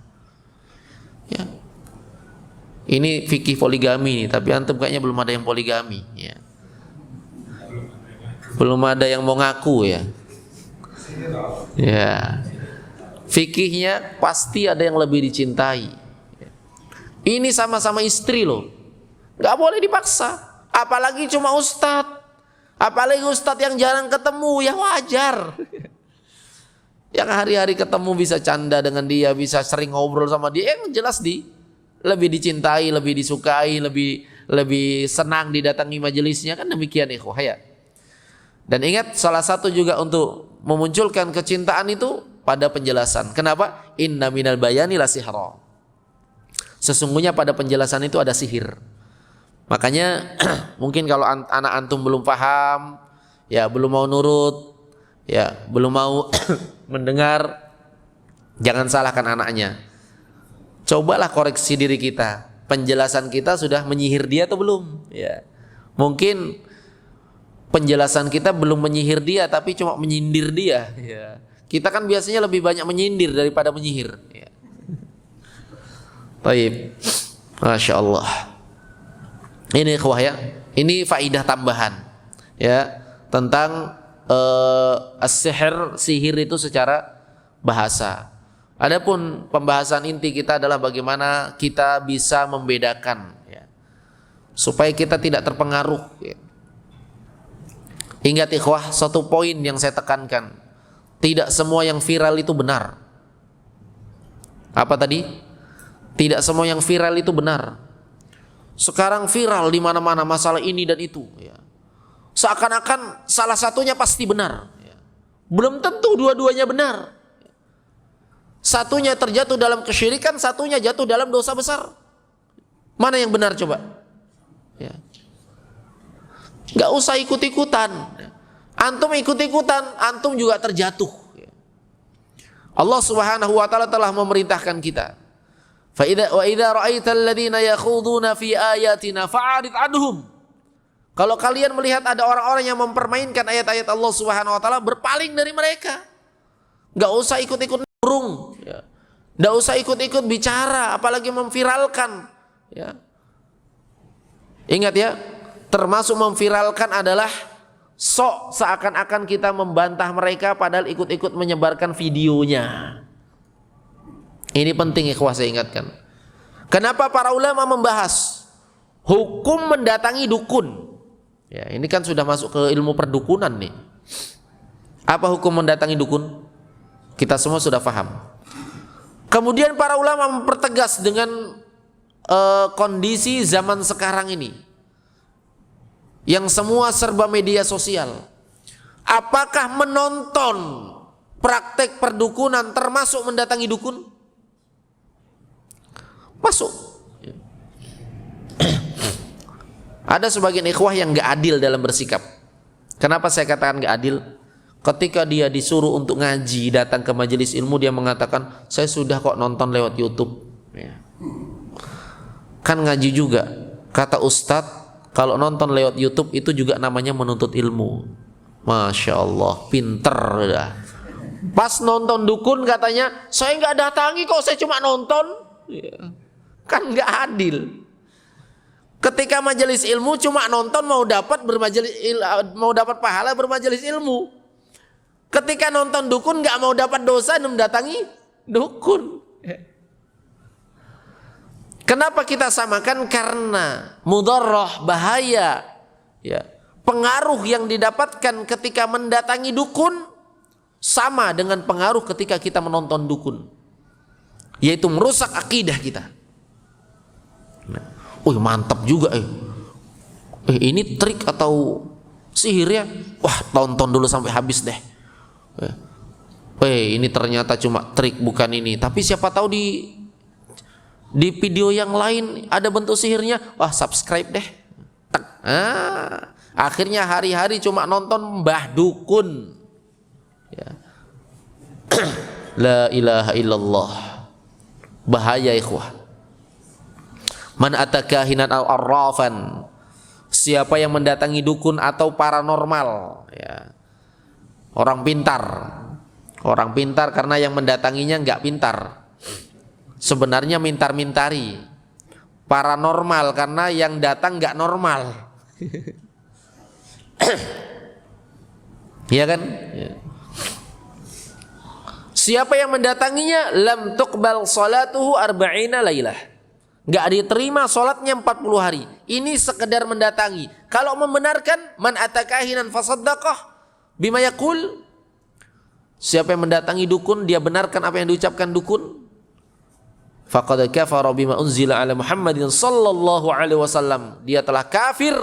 Ya. Ini fikih poligami nih, tapi antum kayaknya belum ada yang poligami. Ya. Belum ada yang mau ngaku ya. Ya. Fikihnya pasti ada yang lebih dicintai. Ini sama-sama istri loh, nggak boleh dipaksa. Apalagi cuma ustadz, apalagi ustadz yang jarang ketemu, ya wajar. Yang hari-hari ketemu bisa canda dengan dia, bisa sering ngobrol sama dia, yang jelas lebih dicintai, lebih disukai, lebih senang didatangi majelisnya, kan demikian ikhwah ya. Dan ingat, salah satu juga untuk memunculkan kecintaan itu pada penjelasan. Kenapa? Inna minal bayani la sihra. Sesungguhnya pada penjelasan itu ada sihir. Makanya mungkin kalau anak antum belum paham, ya belum mau nurut, ya belum mau mendengar, jangan salahkan anaknya. Cobalah koreksi diri kita. Penjelasan kita sudah menyihir dia atau belum? Ya. Mungkin penjelasan kita belum menyihir dia, tapi cuma menyindir dia. Ya. Kita kan biasanya lebih banyak menyindir daripada menyihir. Ya. Baik, Masya Allah. Ini ikhwah ya, ini faidah tambahan ya tentang as-sihr, sihir itu secara bahasa. Adapun pembahasan inti kita adalah bagaimana kita bisa membedakan, ya, supaya kita tidak terpengaruh. Ya. Ingat ikhwah, satu poin yang saya tekankan, tidak semua yang viral itu benar. Apa tadi? Tidak semua yang viral itu benar. Sekarang viral di mana-mana masalah ini dan itu, ya. Seakan-akan salah satunya pasti benar, ya. Belum tentu dua-duanya benar. Satunya terjatuh dalam kesyirikan, satunya jatuh dalam dosa besar. Mana yang benar coba? Ya. Nggak usah ikut-ikutan. Antum ikut-ikutan, antum juga terjatuh. Allah Subhanahu wa taala telah memerintahkan kita. Fa idza ra'aital ladzina yakhuduna fi ayatina fa'arid anhum. Kalau kalian melihat ada orang-orang yang mempermainkan ayat-ayat Allah Subhanahu wa taala, berpaling dari mereka. Enggak usah ikut-ikut burung, ya. Enggak usah ikut-ikut bicara, apalagi memviralkan, ya. Ingat ya, termasuk memviralkan adalah sok seakan-akan kita membantah mereka padahal ikut-ikut menyebarkan videonya. Ini penting ikhwah, saya ingatkan. Kenapa para ulama membahas hukum mendatangi dukun? Ya, ini kan sudah masuk ke ilmu perdukunan nih. Apa hukum mendatangi dukun? Kita semua sudah paham. Kemudian para ulama mempertegas dengan kondisi zaman sekarang ini, yang semua serba media sosial. Apakah menonton praktek perdukunan termasuk mendatangi dukun? Masuk. Ada sebagian ikhwah yang gak adil dalam bersikap. Kenapa saya katakan gak adil? Ketika dia disuruh untuk ngaji, datang ke majelis ilmu, dia mengatakan, saya sudah kok nonton lewat YouTube. Ya. Kan ngaji juga. Kata Ustadz, kalau nonton lewat YouTube itu juga namanya menuntut ilmu. Masya Allah, pinter dah. Pas nonton dukun katanya, saya nggak datangi kok, saya cuma nonton. Ya. Kan nggak adil. Ketika majelis ilmu cuma nonton, mau dapat pahala bermajelis ilmu. Ketika nonton dukun nggak mau dapat dosa, mendatangi dukun. Kenapa kita samakan? Karena mudarrah, bahaya, ya, pengaruh yang didapatkan ketika mendatangi dukun sama dengan pengaruh ketika kita menonton dukun, yaitu merusak akidah kita. Mantap juga ini trik atau sihir ya? Wah, tonton dulu sampai habis deh. Ini ternyata cuma trik, bukan ini. Tapi siapa tahu di video yang lain ada bentuk sihirnya. Wah, subscribe deh. Akhirnya hari-hari cuma nonton mbah dukun. Ya. La ilaha illallah. Bahaya ikhwah. Man atakahinan al-arrafan, siapa yang mendatangi dukun atau paranormal, ya. Orang pintar karena yang mendatanginya nggak pintar, sebenarnya mintar-mintari. Paranormal karena yang datang nggak normal. Iya kan? Ya. Siapa yang mendatanginya, lam tuqbal salatuhu arba'ina lailah, nggak diterima sholatnya 40 hari. Ini sekedar mendatangi. Kalau membenarkan, man atakahinan fasaddaqah bima yaqul, siapa yang mendatangi dukun, dia benarkan apa yang diucapkan dukun, faqad kafara bima unzila ala Muhammadin sallallahu alaihi wasallam, dia telah kafir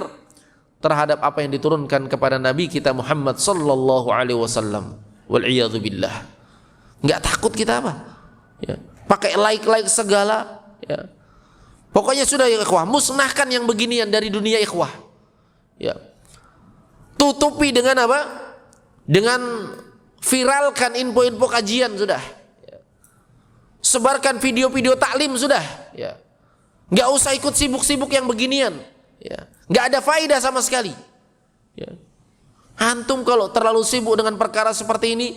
terhadap apa yang diturunkan kepada Nabi kita Muhammad sallallahu alaihi wasallam. Wal iyadzu billah. Nggak takut kita apa? Ya. Pakai like segala, ya. Pokoknya sudah ya ikhwah, musnahkan yang beginian dari dunia ikhwah. Ya. Tutupi dengan apa? Dengan viralkan info-info kajian sudah. Ya. Sebarkan video-video taklim sudah. Ya. Nggak usah ikut sibuk-sibuk yang beginian. Ya. Nggak ada faedah sama sekali. Ya. Antum kalau terlalu sibuk dengan perkara seperti ini,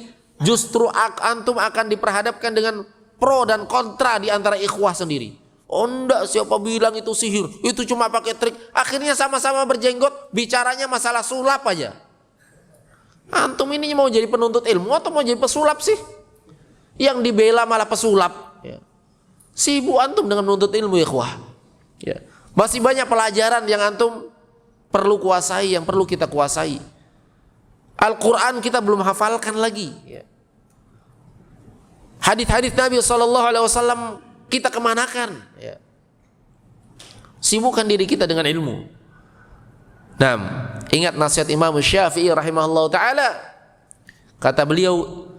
justru antum akan diperhadapkan dengan pro dan kontra di antara ikhwah sendiri. Oh enggak, siapa bilang itu sihir, itu cuma pakai trik. Akhirnya sama-sama berjenggot, bicaranya masalah sulap aja. Antum ini mau jadi penuntut ilmu atau mau jadi pesulap sih? Yang dibela malah pesulap, ya. Sibuk antum dengan menuntut ilmu ikhwah, ya. Masih banyak pelajaran yang antum perlu kuasai, yang perlu kita kuasai. Al-Quran kita belum hafalkan lagi, ya. Hadis-hadis Nabi SAW kita kemanakan, ya. Sibukkan diri kita dengan ilmu. Nah, ingat nasihat Imam Syafi'i rahimahullah ta'ala. Kata beliau,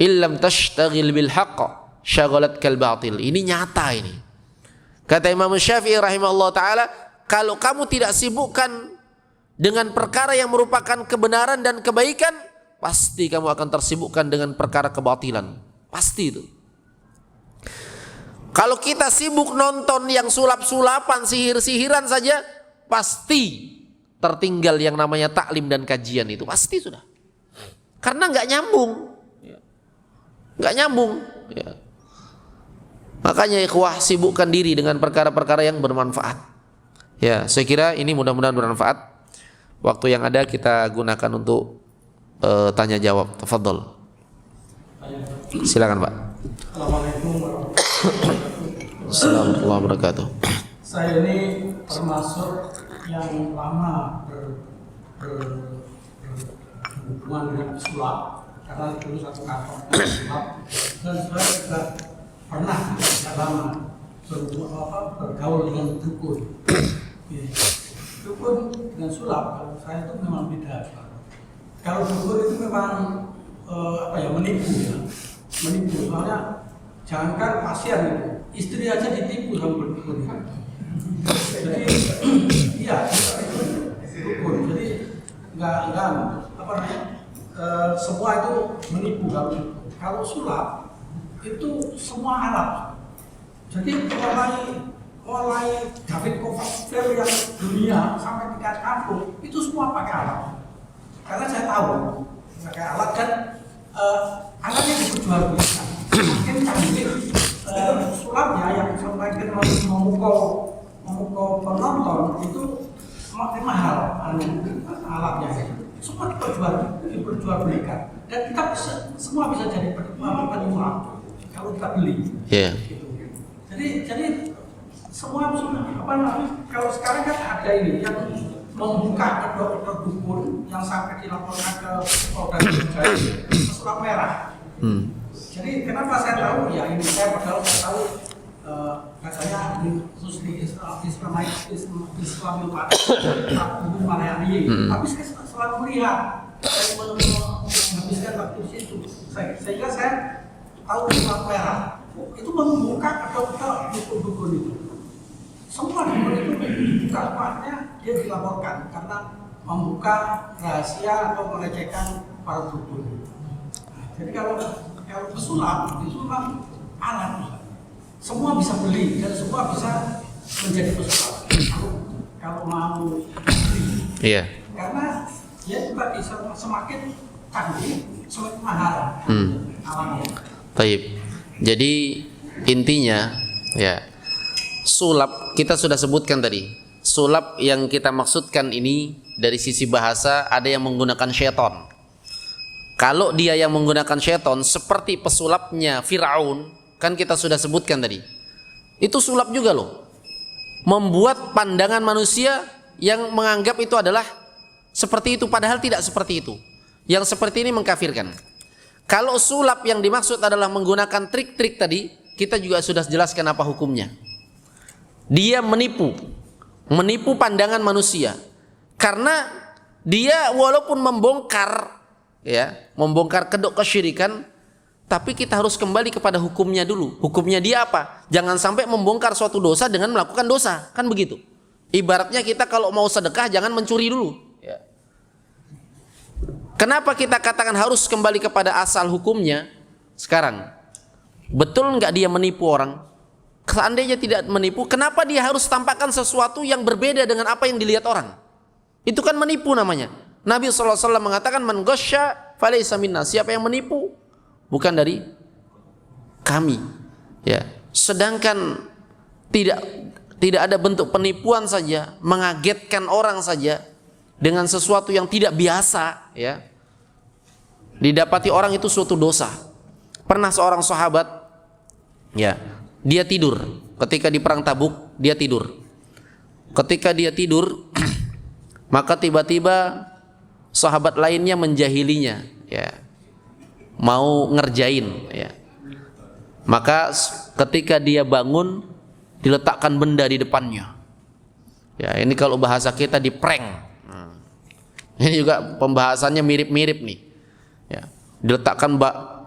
illam tashtagil bil haqq syagalatkal batil. Ini nyata ini. Kata Imam Syafi'i rahimahullah ta'ala, kalau kamu tidak sibukkan dengan perkara yang merupakan kebenaran dan kebaikan, pasti kamu akan tersibukkan dengan perkara kebatilan. Pasti itu. Kalau kita sibuk nonton yang sulap-sulapan, sihir-sihiran saja, pasti tertinggal yang namanya taklim dan kajian itu. Pasti sudah. Karena nggak nyambung. Nggak nyambung. Ya. Makanya ikhwah, sibukkan diri dengan perkara-perkara yang bermanfaat. Ya, saya kira ini mudah-mudahan bermanfaat. Waktu yang ada kita gunakan untuk tanya jawab. Tafadhol. Silakan, Pak. Assalamualaikum Assalamualaikum warahmatullahi wabarakatuh. Saya ini termasuk yang lama berhubungan dengan sulap, karena dulu satu kantor sulap, dan saya juga pernah tidak lama bergaul dengan dukun. Dukun dengan sulap, kalau saya itu memang beda. Kalau dukun itu memang menipu ya. Menipu, soalnya jangankan pasien itu, istri aja ditipu sama dukun. Jadi iya, itu dukun. Jadi enggak semua itu menipu. Kalau sulap itu semua alat. Jadi mulai David Copperfield yang dunia sampai tingkat kampung itu semua pakai alat. Karena saya tahu pakai alat, dan alatnya diperjualbelikan. Mungkin canggih sulapnya yang sampaikan memukau penonton itu semakin mahal alatnya. Semua diperjualbelikan, dan kita semua bisa jadi penyulap kalau kita beli. Yeah. Jadi semua kalau sekarang kan ada ini yang membuka kedok-kedok dukun yang sampai dilaporkan ke Polda Jaya sulap merah. Jadi kenapa saya tahu ya ini, saya padahal tahu katanya khusus di Islam Abu Maryani, tapi saya selalu melihat, saya menghabiskan waktu di situ, sehingga saya tahu sulap merah itu membuka kedok-kedok dukun itu. Semua dukun itu dibuka, artinya dia dilaporkan karena membuka rahasia atau melecehkan para dukun. Jadi kalau pesulap itu memang alat, semua bisa beli dan semua bisa menjadi pesulap kalau mau beli. Iya. Karena dia juga bisa semakin canggih, semakin mahal alamnya. Baik. Jadi intinya ya, sulap kita sudah sebutkan tadi. Sulap yang kita maksudkan ini dari sisi bahasa ada yang menggunakan syaitan. Kalau dia yang menggunakan syaitan seperti pesulapnya Fir'aun, kan kita sudah sebutkan tadi. Itu sulap juga loh. Membuat pandangan manusia yang menganggap itu adalah seperti itu, padahal tidak seperti itu. Yang seperti ini mengkafirkan. Kalau sulap yang dimaksud adalah menggunakan trik-trik tadi, kita juga sudah jelaskan apa hukumnya. Dia menipu pandangan manusia. Karena dia walaupun membongkar kedok kesyirikan, tapi kita harus kembali kepada hukumnya dulu. Hukumnya dia apa? Jangan sampai membongkar suatu dosa dengan melakukan dosa, kan begitu. Ibaratnya kita kalau mau sedekah jangan mencuri dulu. Kenapa kita katakan harus kembali kepada asal hukumnya? Sekarang, betul nggak dia menipu orang? Seandainya tidak menipu, kenapa dia harus tampakkan sesuatu yang berbeda dengan apa yang dilihat orang? Itu kan menipu namanya. Nabi SAW mengatakan, man ghasya falaysa minna. Siapa yang menipu bukan dari kami. Ya. Sedangkan tidak ada bentuk penipuan saja, mengagetkan orang saja dengan sesuatu yang tidak biasa, ya. Didapati orang itu suatu dosa. Pernah seorang sahabat, ya, dia tidur ketika di perang Tabuk, dia tidur. Ketika dia tidur, maka tiba-tiba sahabat lainnya menjahilinya, ya, mau ngerjain, ya. Maka ketika dia bangun, diletakkan benda di depannya. Ya, ini kalau bahasa kita di prank. Ini juga pembahasannya mirip-mirip nih. Ya, diletakkan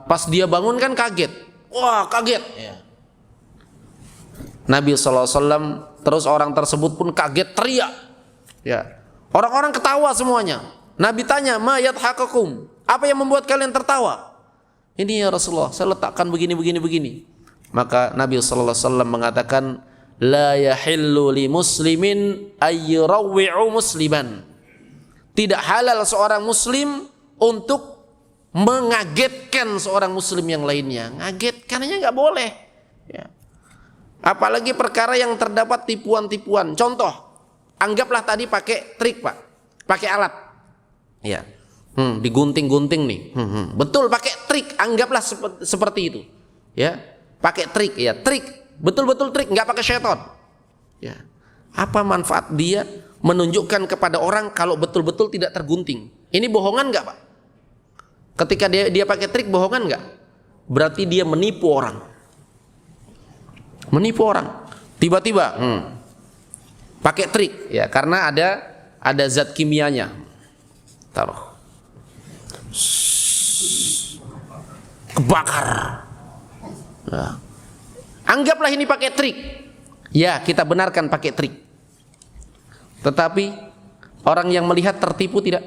pas dia bangun kan kaget. Wah, kaget. Ya. Nabi SAW terus orang tersebut pun kaget, teriak. Ya. Orang-orang ketawa semuanya. Nabi tanya, "Ma yadhakakum?" Apa yang membuat kalian tertawa? "Ini ya Rasulullah, saya letakkan begini. Maka Nabi sallallahu alaihi wasallam mengatakan, "La yahillu li muslimin ayyurawwi'u musliman." Tidak halal seorang muslim untuk mengagetkan seorang muslim yang lainnya. Ngagetkannya nggak boleh. Ya. Apalagi perkara yang terdapat tipuan-tipuan. Contoh, anggaplah tadi pakai trik, Pak. Pakai alat. Ya. Digunting-gunting nih. Betul pakai trik, anggaplah seperti itu. Ya. Pakai trik, ya, trik. Betul-betul trik, nggak pakai syaitan. Ya. Apa manfaat dia menunjukkan kepada orang kalau betul-betul tidak tergunting? Ini bohongan nggak, Pak? Ketika dia pakai trik, bohongan nggak? Berarti dia menipu orang. Tiba-tiba pakai trik, ya, karena ada zat kimianya. Taruh. Kebakar. Nah. Anggaplah ini pakai trik. Ya, kita benarkan pakai trik. Tetapi orang yang melihat tertipu tidak?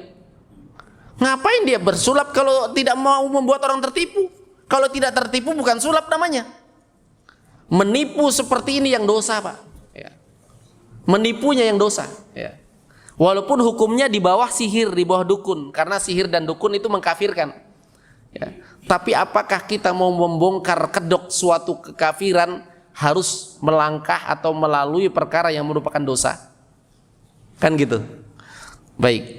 Ngapain dia bersulap kalau tidak mau membuat orang tertipu? Kalau tidak tertipu bukan sulap namanya. Menipu seperti ini yang dosa, Pak. Ya. Menipunya yang dosa. Ya. Walaupun hukumnya di bawah sihir, di bawah dukun, karena sihir dan dukun itu mengkafirkan. Ya. Tapi apakah kita mau membongkar kedok suatu kekafiran harus melangkah atau melalui perkara yang merupakan dosa? Kan gitu. Baik.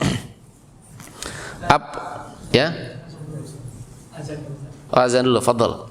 Ya. Azan dulu, fadhal.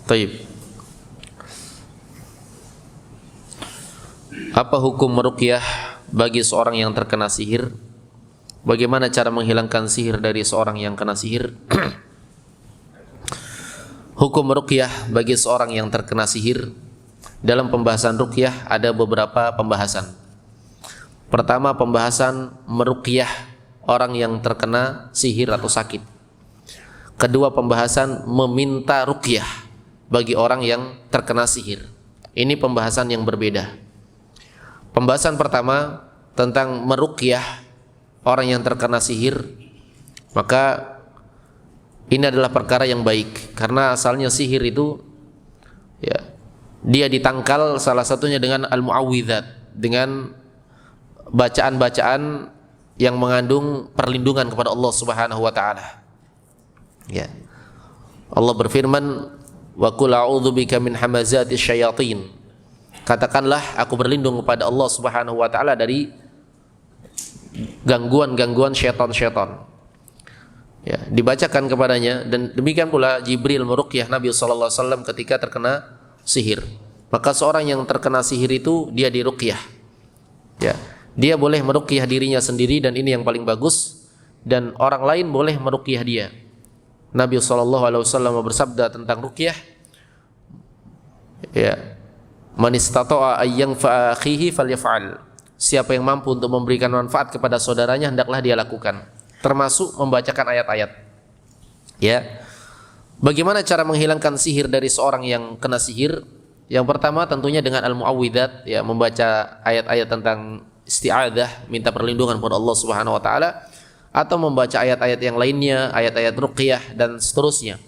Taib. Apa hukum meruqyah bagi seorang yang terkena sihir? bagaimana cara menghilangkan sihir dari seorang yang kena sihir. Hukum ruqyah bagi seorang yang terkena sihir. Dalam pembahasan ruqyah ada beberapa pembahasan. Pertama, pembahasan meruqyah orang yang terkena sihir atau sakit. Kedua, pembahasan meminta ruqyah bagi orang yang terkena sihir. Ini pembahasan yang berbeda. Pembahasan pertama tentang meruqyah orang yang terkena sihir, maka ini adalah perkara yang baik, karena asalnya sihir itu ya, dia ditangkal salah satunya dengan al-mu'awwidzat, dengan bacaan-bacaan yang mengandung perlindungan kepada Allah Subhanahu wa taala. Ya. Allah berfirman, "Wa qul a'udzubika min hamazatis syayatin." Katakanlah, aku berlindung kepada Allah Subhanahu wa taala dari gangguan-gangguan syaitan-syaitan. Ya, dibacakan kepadanya, dan demikian pula Jibril meruqyah Nabi sallallahu alaihi wasallam ketika terkena sihir. Maka seorang yang terkena sihir itu dia diruqyah. Ya, dia boleh meruqyah dirinya sendiri, dan ini yang paling bagus, dan orang lain boleh meruqyah dia. Nabi sallallahu alaihi wasallam bersabda tentang ruqyah, ya, man istata'a ay yanfa'a akhihi falyaf'al. Siapa yang mampu untuk memberikan manfaat kepada saudaranya, hendaklah dia lakukan, termasuk membacakan ayat-ayat. Ya. Bagaimana cara menghilangkan sihir dari seorang yang kena sihir? Yang pertama tentunya dengan al-mu'awwidzat, ya, membaca ayat-ayat tentang isti'adzah, minta perlindungan kepada Allah Subhanahu wa taala, atau membaca ayat-ayat yang lainnya, ayat-ayat ruqyah dan seterusnya.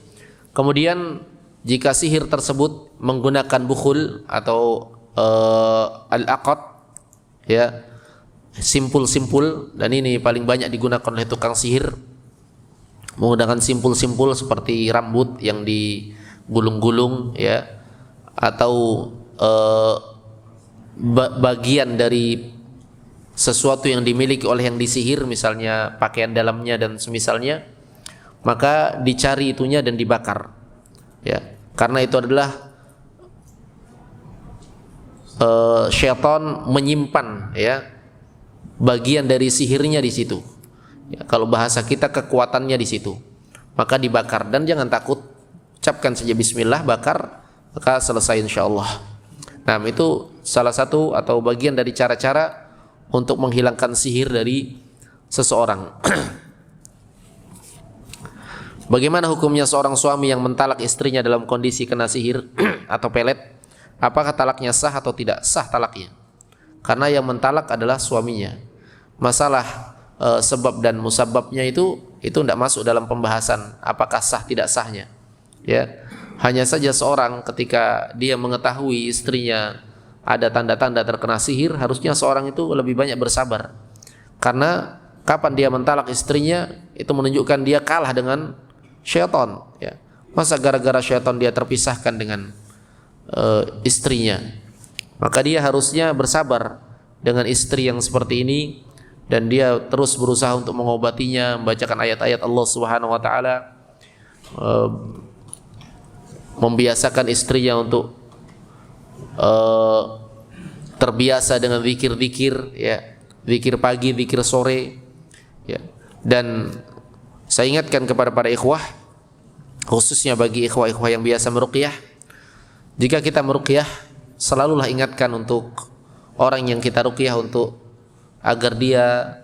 Kemudian jika sihir tersebut menggunakan bukhul atau al-aqad, ya, simpul-simpul, dan ini paling banyak digunakan oleh tukang sihir, menggunakan simpul-simpul seperti rambut yang digulung-gulung, ya, atau bagian dari sesuatu yang dimiliki oleh yang disihir, misalnya pakaian dalamnya dan semisalnya, maka dicari itunya dan dibakar, ya, karena itu adalah syaitan menyimpan, ya, bagian dari sihirnya di situ. Ya, kalau bahasa kita kekuatannya di situ, maka dibakar, dan jangan takut, ucapkan saja Bismillah, bakar, maka selesai insyaallah. Nah, itu salah satu atau bagian dari cara-cara untuk menghilangkan sihir dari seseorang. Bagaimana hukumnya seorang suami yang mentalak istrinya dalam kondisi kena sihir atau pelet? Apakah talaknya sah atau tidak sah talaknya? Karena yang mentalak adalah suaminya. Masalah sebab dan musababnya itu tidak masuk dalam pembahasan apakah sah tidak sahnya. Ya, hanya saja seorang ketika dia mengetahui istrinya ada tanda-tanda terkena sihir, harusnya seorang itu lebih banyak bersabar. Karena kapan dia mentalak istrinya itu menunjukkan dia kalah dengan syaitan. Ya, masa gara-gara syaitan dia terpisahkan dengan istrinya? Maka dia harusnya bersabar dengan istri yang seperti ini, dan dia terus berusaha untuk mengobatinya, membacakan ayat-ayat Allah Subhanahu wa taala, membiasakan istrinya untuk terbiasa dengan zikir-zikir, ya, zikir pagi, zikir sore, ya. Dan saya ingatkan kepada para ikhwah, khususnya bagi ikhwah-ikhwah yang biasa meruqyah, jika kita meruqyah, selalulah ingatkan untuk orang yang kita ruqyah untuk agar dia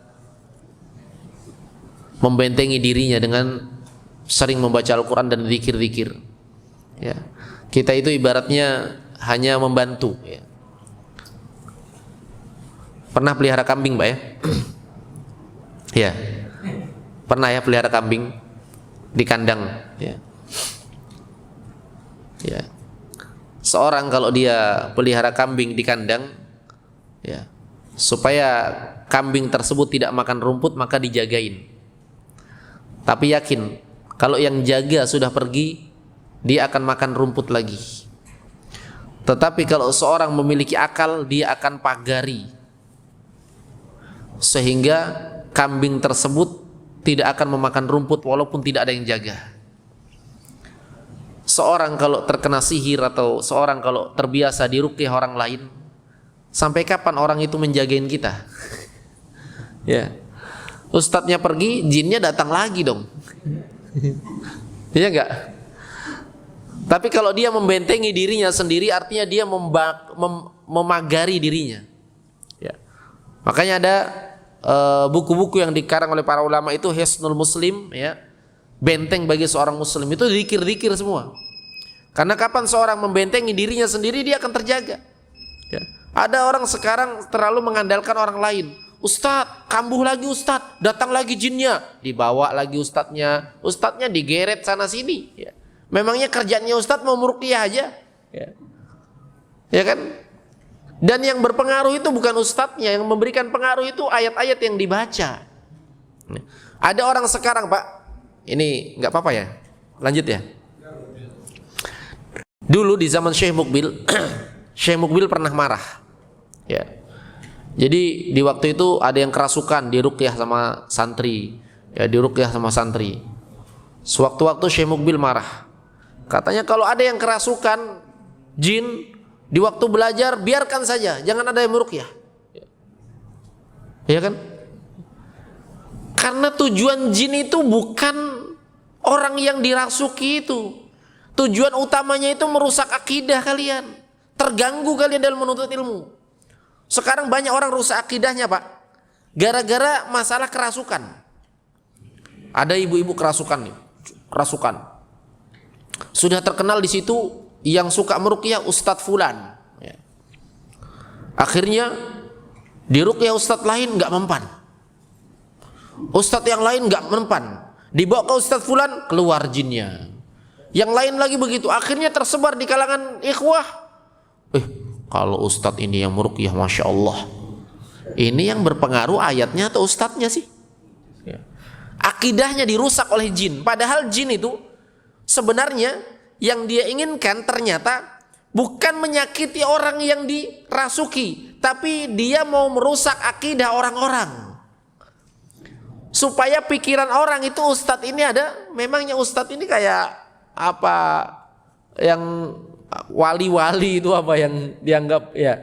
membentengi dirinya dengan sering membaca Al-Quran dan zikir-zikir. Ya. Kita itu ibaratnya hanya membantu. Ya. Pernah pelihara kambing, Mbak, ya? Ya. Pernah ya pelihara kambing di kandang, ya. Ya. Seorang kalau dia pelihara kambing di kandang, ya, supaya kambing tersebut tidak makan rumput, maka dijagain. Tapi yakin, kalau yang jaga sudah pergi, dia akan makan rumput lagi. Tetapi kalau seorang memiliki akal, dia akan pagari, sehingga kambing tersebut tidak akan memakan rumput walaupun tidak ada yang jaga. Seorang kalau terkena sihir atau seorang kalau terbiasa diruqyah orang lain, sampai kapan orang itu menjagain kita? Ya. Ustadznya pergi, jinnya datang lagi dong. Iya enggak? Tapi kalau dia membentengi dirinya sendiri, artinya dia memagari dirinya. Ya. Makanya ada buku-buku yang dikarang oleh para ulama itu Hisnul Muslim, ya, benteng bagi seorang muslim, itu zikir-zikir semua. Karena kapan seorang membentengi dirinya sendiri, dia akan terjaga. Ya. Ada orang sekarang terlalu mengandalkan orang lain. Ustadz, kambuh lagi Ustadz, datang lagi jinnya, dibawa lagi ustadznya digeret sana sini. Ya. Memangnya kerjanya Ustadz mau meruqyah aja, ya kan? Dan yang berpengaruh itu bukan ustadznya, yang memberikan pengaruh itu ayat-ayat yang dibaca. Ada orang sekarang, Pak, ini nggak apa-apa ya, lanjut ya. Dulu di zaman Syekh Mukbil, Syekh Mukbil pernah marah, ya. Jadi di waktu itu ada yang kerasukan, diruqyah sama santri, ya, diruqyah sama santri. Sewaktu-waktu Syekh Mukbil marah. Katanya kalau ada yang kerasukan jin di waktu belajar, biarkan saja, jangan ada yang meruqyah. Ya kan? Karena tujuan jin itu bukan orang yang dirasuki itu. Tujuan utamanya itu merusak akidah kalian. Terganggu kalian dalam menuntut ilmu. Sekarang banyak orang rusak akidahnya, Pak, gara-gara masalah kerasukan. Ada ibu-ibu kerasukan nih, kerasukan. Sudah terkenal di situ yang suka meruqyah Ustadz Fulan. Ya. Akhirnya diruqyah Ustadz lain nggak mempan. Ustadz yang lain nggak mempan. Dibawa ke Ustadz Fulan, keluar jinnya. Yang lain lagi begitu. Akhirnya tersebar di kalangan ikhwah. Kalau Ustadz ini yang meruqyah, Masya Allah. Ini yang berpengaruh ayatnya atau Ustadznya sih? Ya. Akidahnya dirusak oleh jin. Padahal jin itu sebenarnya yang dia inginkan ternyata bukan menyakiti orang yang dirasuki, tapi dia mau merusak akidah orang-orang. Supaya pikiran orang itu ustadz ini ada, memangnya ustadz ini kayak apa, yang wali-wali itu apa yang dianggap, ya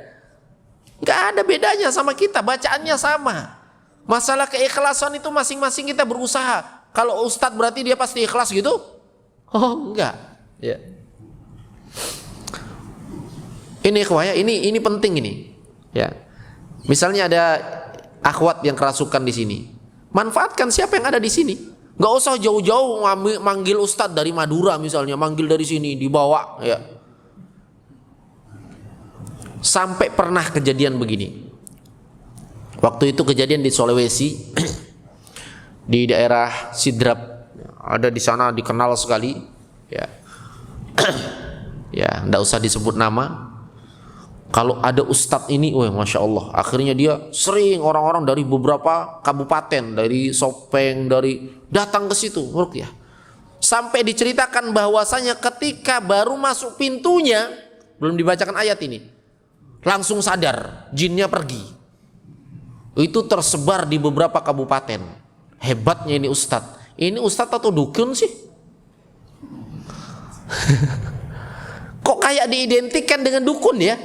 nggak ada bedanya sama kita, bacaannya sama. Masalah keikhlasan itu masing-masing kita berusaha. Kalau ustadz berarti dia pasti ikhlas gitu? Oh enggak, ya. Ini ikhwah ya, ini penting ini, ya. Misalnya ada akhwat yang kerasukan di sini, manfaatkan siapa yang ada di sini. Enggak usah jauh-jauh manggil ustadz dari Madura misalnya, manggil dari sini dibawa, ya. Sampai pernah kejadian begini. Waktu itu kejadian di Sulawesi, di daerah Sidrap. Ada di sana dikenal sekali, ya. Ya, enggak usah disebut nama. Kalau ada ustadz ini, wah Masya Allah, akhirnya dia sering orang-orang dari beberapa kabupaten, dari Sopeng, dari datang ke situ meruqyah. Sampai diceritakan bahwasanya ketika baru masuk pintunya, belum dibacakan ayat ini, langsung sadar, jinnya pergi. Itu tersebar di beberapa kabupaten. Hebatnya ini ustadz. Ini ustadz atau dukun sih? Kok kayak diidentikan dengan dukun ya?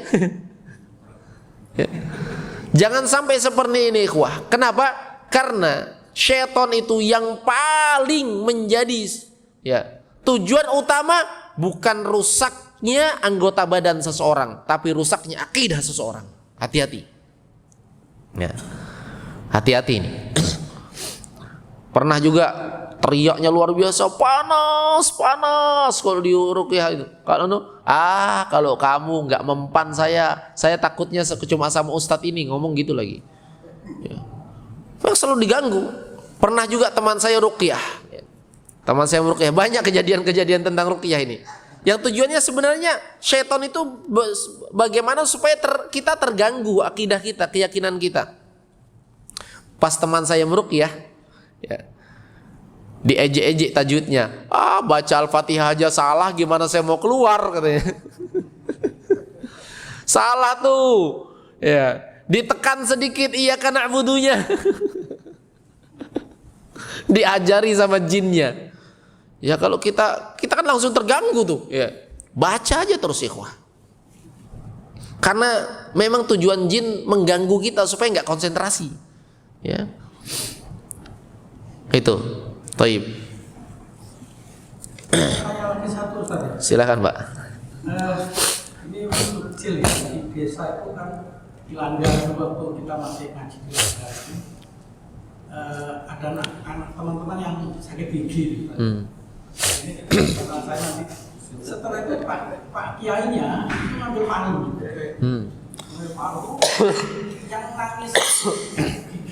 Jangan sampai seperti ini, ikhwah. Kenapa? Karena syaitan itu yang paling menjadi, ya, tujuan utama bukan rusaknya anggota badan seseorang, tapi rusaknya akidah seseorang. Hati-hati. Ya. Hati-hati ini. Pernah juga teriaknya luar biasa, panas kalau di ruqyah itu. Kalau kamu nggak mempan saya takutnya cuma sama ustadz ini, ngomong gitu lagi. Ya. Selalu diganggu. Pernah juga teman saya ruqyah. Teman saya ruqyah, banyak kejadian-kejadian tentang ruqyah ini. Yang tujuannya sebenarnya syaitan itu bagaimana supaya kita terganggu akidah kita, keyakinan kita. Pas teman saya meruqyah, ya, diejek-ejek tajwidnya. Baca Al-Fatihah aja salah, gimana saya mau keluar, katanya. Salah tuh, ya. Ditekan sedikit iyyaka na'budunya. Diajari sama jinnya. Ya kalau kita kan langsung terganggu tuh, ya. Baca aja terus, ikhwah. Karena memang tujuan jin mengganggu kita supaya nggak konsentrasi, ya. Itu. Taib. Saya lagi satu Ustaz ya. Silakan, Pak. Ini waktu kecil ya, di desa itu kan di Langgar waktu kita masih ngaji di Langgar itu ada anak teman-teman yang sakit gigi. Ini karena saya nanti setelah itu Pak Kiainya itu ngambil palu, ngambil palu yang nangis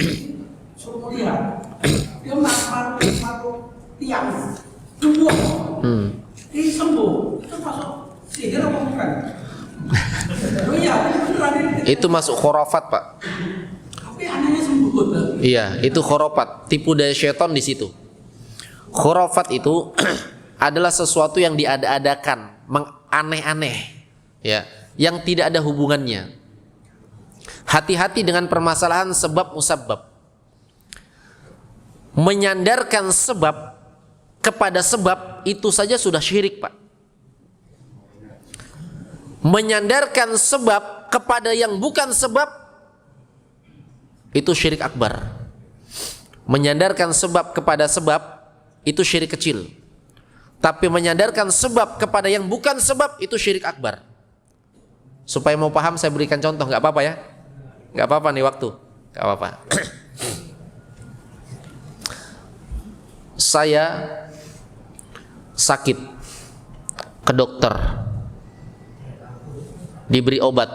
gigi suruh melihat dia masuk tiang dua, ini sembuh itu masuk sihir apa bukan? Oh iya, Itu masuk khurafat, Pak. tapi anaknya sembuh. Iya, itu khurafat, tipu daya syaitan di situ. Khurafat itu adalah sesuatu yang diada-adakan, aneh-aneh, ya, yang tidak ada hubungannya. Hati-hati dengan permasalahan sebab musabab. Menyandarkan sebab kepada sebab itu saja sudah syirik, Pak. Menyandarkan sebab kepada yang bukan sebab itu syirik akbar. Menyandarkan sebab kepada sebab itu syirik kecil. Tapi menyandarkan sebab kepada yang bukan sebab itu syirik akbar. Supaya mau paham saya berikan contoh, nggak apa-apa ya? Nggak apa-apa nih waktu, nggak apa-apa. Saya sakit ke dokter, diberi obat.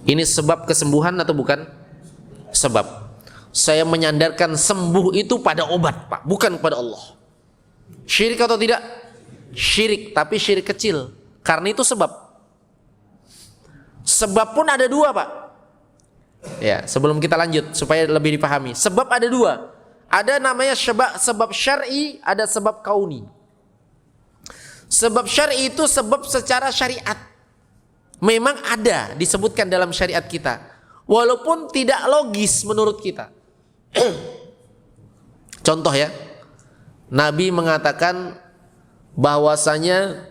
Ini sebab kesembuhan atau bukan? Sebab. Saya menyandarkan sembuh itu pada obat, Pak, bukan pada Allah. Syirik atau tidak? Syirik, tapi syirik kecil. Karena itu sebab. Sebab pun ada dua, Pak. Ya, sebelum kita lanjut supaya lebih dipahami. Sebab ada dua. Ada namanya sebab syar'i, ada sebab kauni. Sebab syar'i itu sebab secara syariat. Memang ada disebutkan dalam syariat kita. Walaupun tidak logis menurut kita. Contoh ya, Nabi mengatakan bahwasanya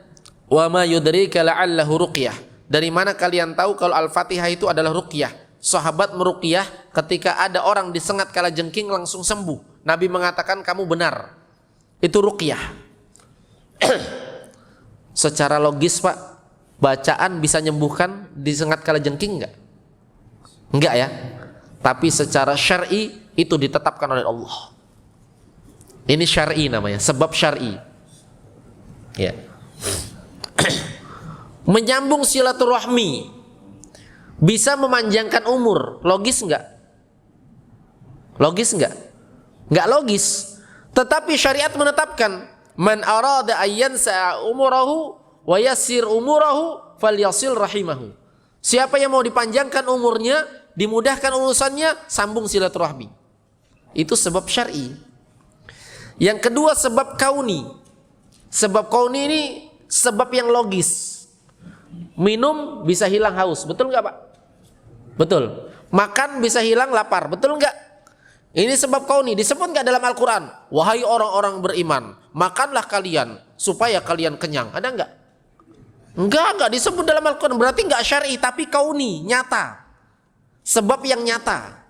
wa ma yudrika la'allahu ruqyah. Dari mana kalian tahu kalau Al-Fatihah itu adalah ruqyah? Sahabat meruqyah ketika ada orang disengat kalajengking langsung sembuh. Nabi mengatakan kamu benar. Itu ruqyah. Secara logis, Pak, bacaan bisa menyembuhkan disengat kalajengking enggak? Enggak ya. Tapi secara syar'i itu ditetapkan oleh Allah. Ini syar'i namanya, sebab syar'i. Ya. Menyambung silaturahmi bisa memanjangkan umur. Logis enggak? Logis enggak? Enggak logis. Tetapi syariat menetapkan man arada ayyansa umurahu wa yassir umurahu falyasil rahimahu. Siapa yang mau dipanjangkan umurnya, dimudahkan urusannya, sambung silaturahmi. Itu sebab syar'i. Yang kedua sebab kauni. Sebab kauni ini sebab yang logis. Minum bisa hilang haus, betul nggak, Pak? Betul. Makan bisa hilang lapar, betul nggak? Ini sebab kauni. Disebut nggak dalam Al-Quran? Wahai orang-orang beriman, makanlah kalian supaya kalian kenyang. Ada nggak? Enggak disebut dalam Al-Quran. Berarti nggak syar'i, tapi kauni, nyata. Sebab yang nyata.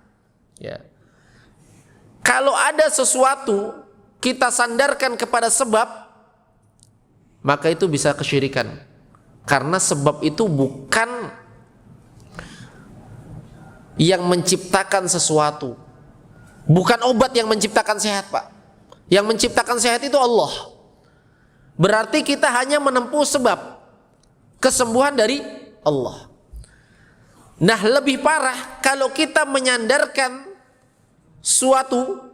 Ya. Kalau ada sesuatu kita sandarkan kepada sebab, maka itu bisa kesyirikan. Karena sebab itu bukan yang menciptakan sesuatu. Bukan obat yang menciptakan sehat, Pak. Yang menciptakan sehat itu Allah. Berarti kita hanya menempuh sebab kesembuhan dari Allah. Nah, lebih parah kalau kita menyandarkan suatu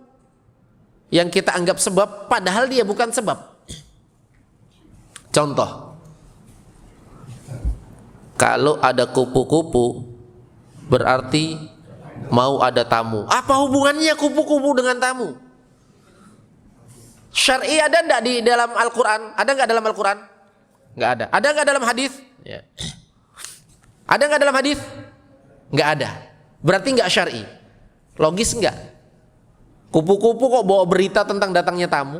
yang kita anggap sebab padahal dia bukan sebab. Contoh, kalau ada kupu-kupu berarti mau ada tamu. Apa hubungannya kupu-kupu dengan tamu? Syar'i ada enggak di dalam Al-Quran? Ada enggak dalam Al-Quran? Enggak ada. Ada enggak dalam hadis? Ya. Ada enggak dalam hadis? Enggak ada. Berarti enggak syar'i. Logis enggak? Kupu-kupu kok bawa berita tentang datangnya tamu?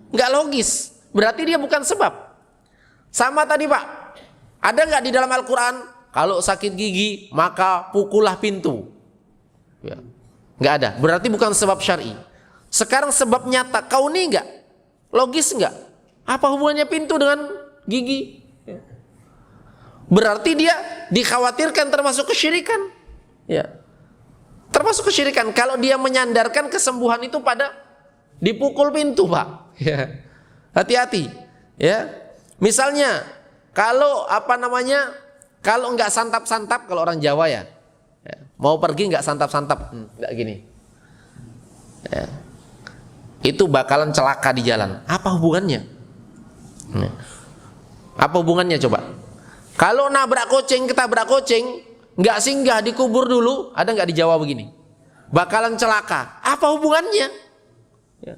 Enggak logis. Berarti dia bukan sebab. Sama tadi, Pak. Ada enggak di dalam Al-Quran? Kalau sakit gigi maka pukullah pintu. Ya. Enggak ada. Berarti bukan sebab syar'i. Sekarang sebab nyata, kauni enggak? Logis enggak? Apa hubungannya pintu dengan gigi? Berarti dia dikhawatirkan termasuk kesyirikan. Ya. Termasuk kesyirikan kalau dia menyandarkan kesembuhan itu pada dipukul pintu, Pak. Ya. Hati-hati. Ya. Misalnya kalau kalau enggak santap-santap, kalau orang Jawa ya, mau pergi enggak santap-santap, enggak gini. Ya. Itu bakalan celaka di jalan. Apa hubungannya? Apa hubungannya coba? Kalau ketabrak kucing, nggak singgah dikubur dulu, ada nggak di Jawa begini? Bakalan celaka. Apa hubungannya? Ya.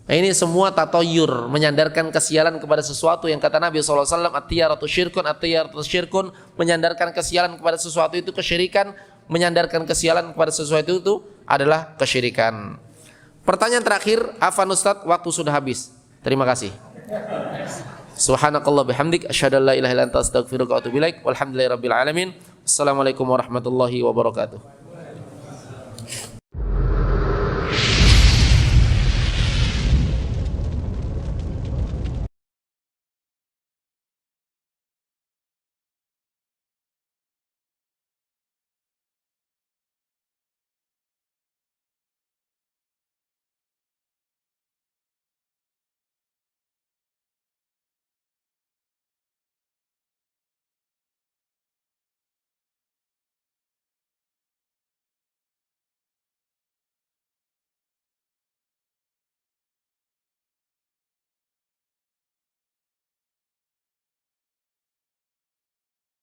Nah, ini semua tatoyur, menyandarkan kesialan kepada sesuatu yang kata Nabi SAW, at-tiyaratu syirkun, menyandarkan kesialan kepada sesuatu itu kesyirikan, menyandarkan kesialan kepada sesuatu itu adalah kesyirikan. Pertanyaan terakhir, Afan Ustaz, waktu sudah habis. Terima kasih. Subhanakallah bihamdik asyhadu an la ilaha illa anta astaghfiruka wa atubu ilaik. Walhamdulillahirabbil alamin. Assalamualaikum warahmatullahi wabarakatuh.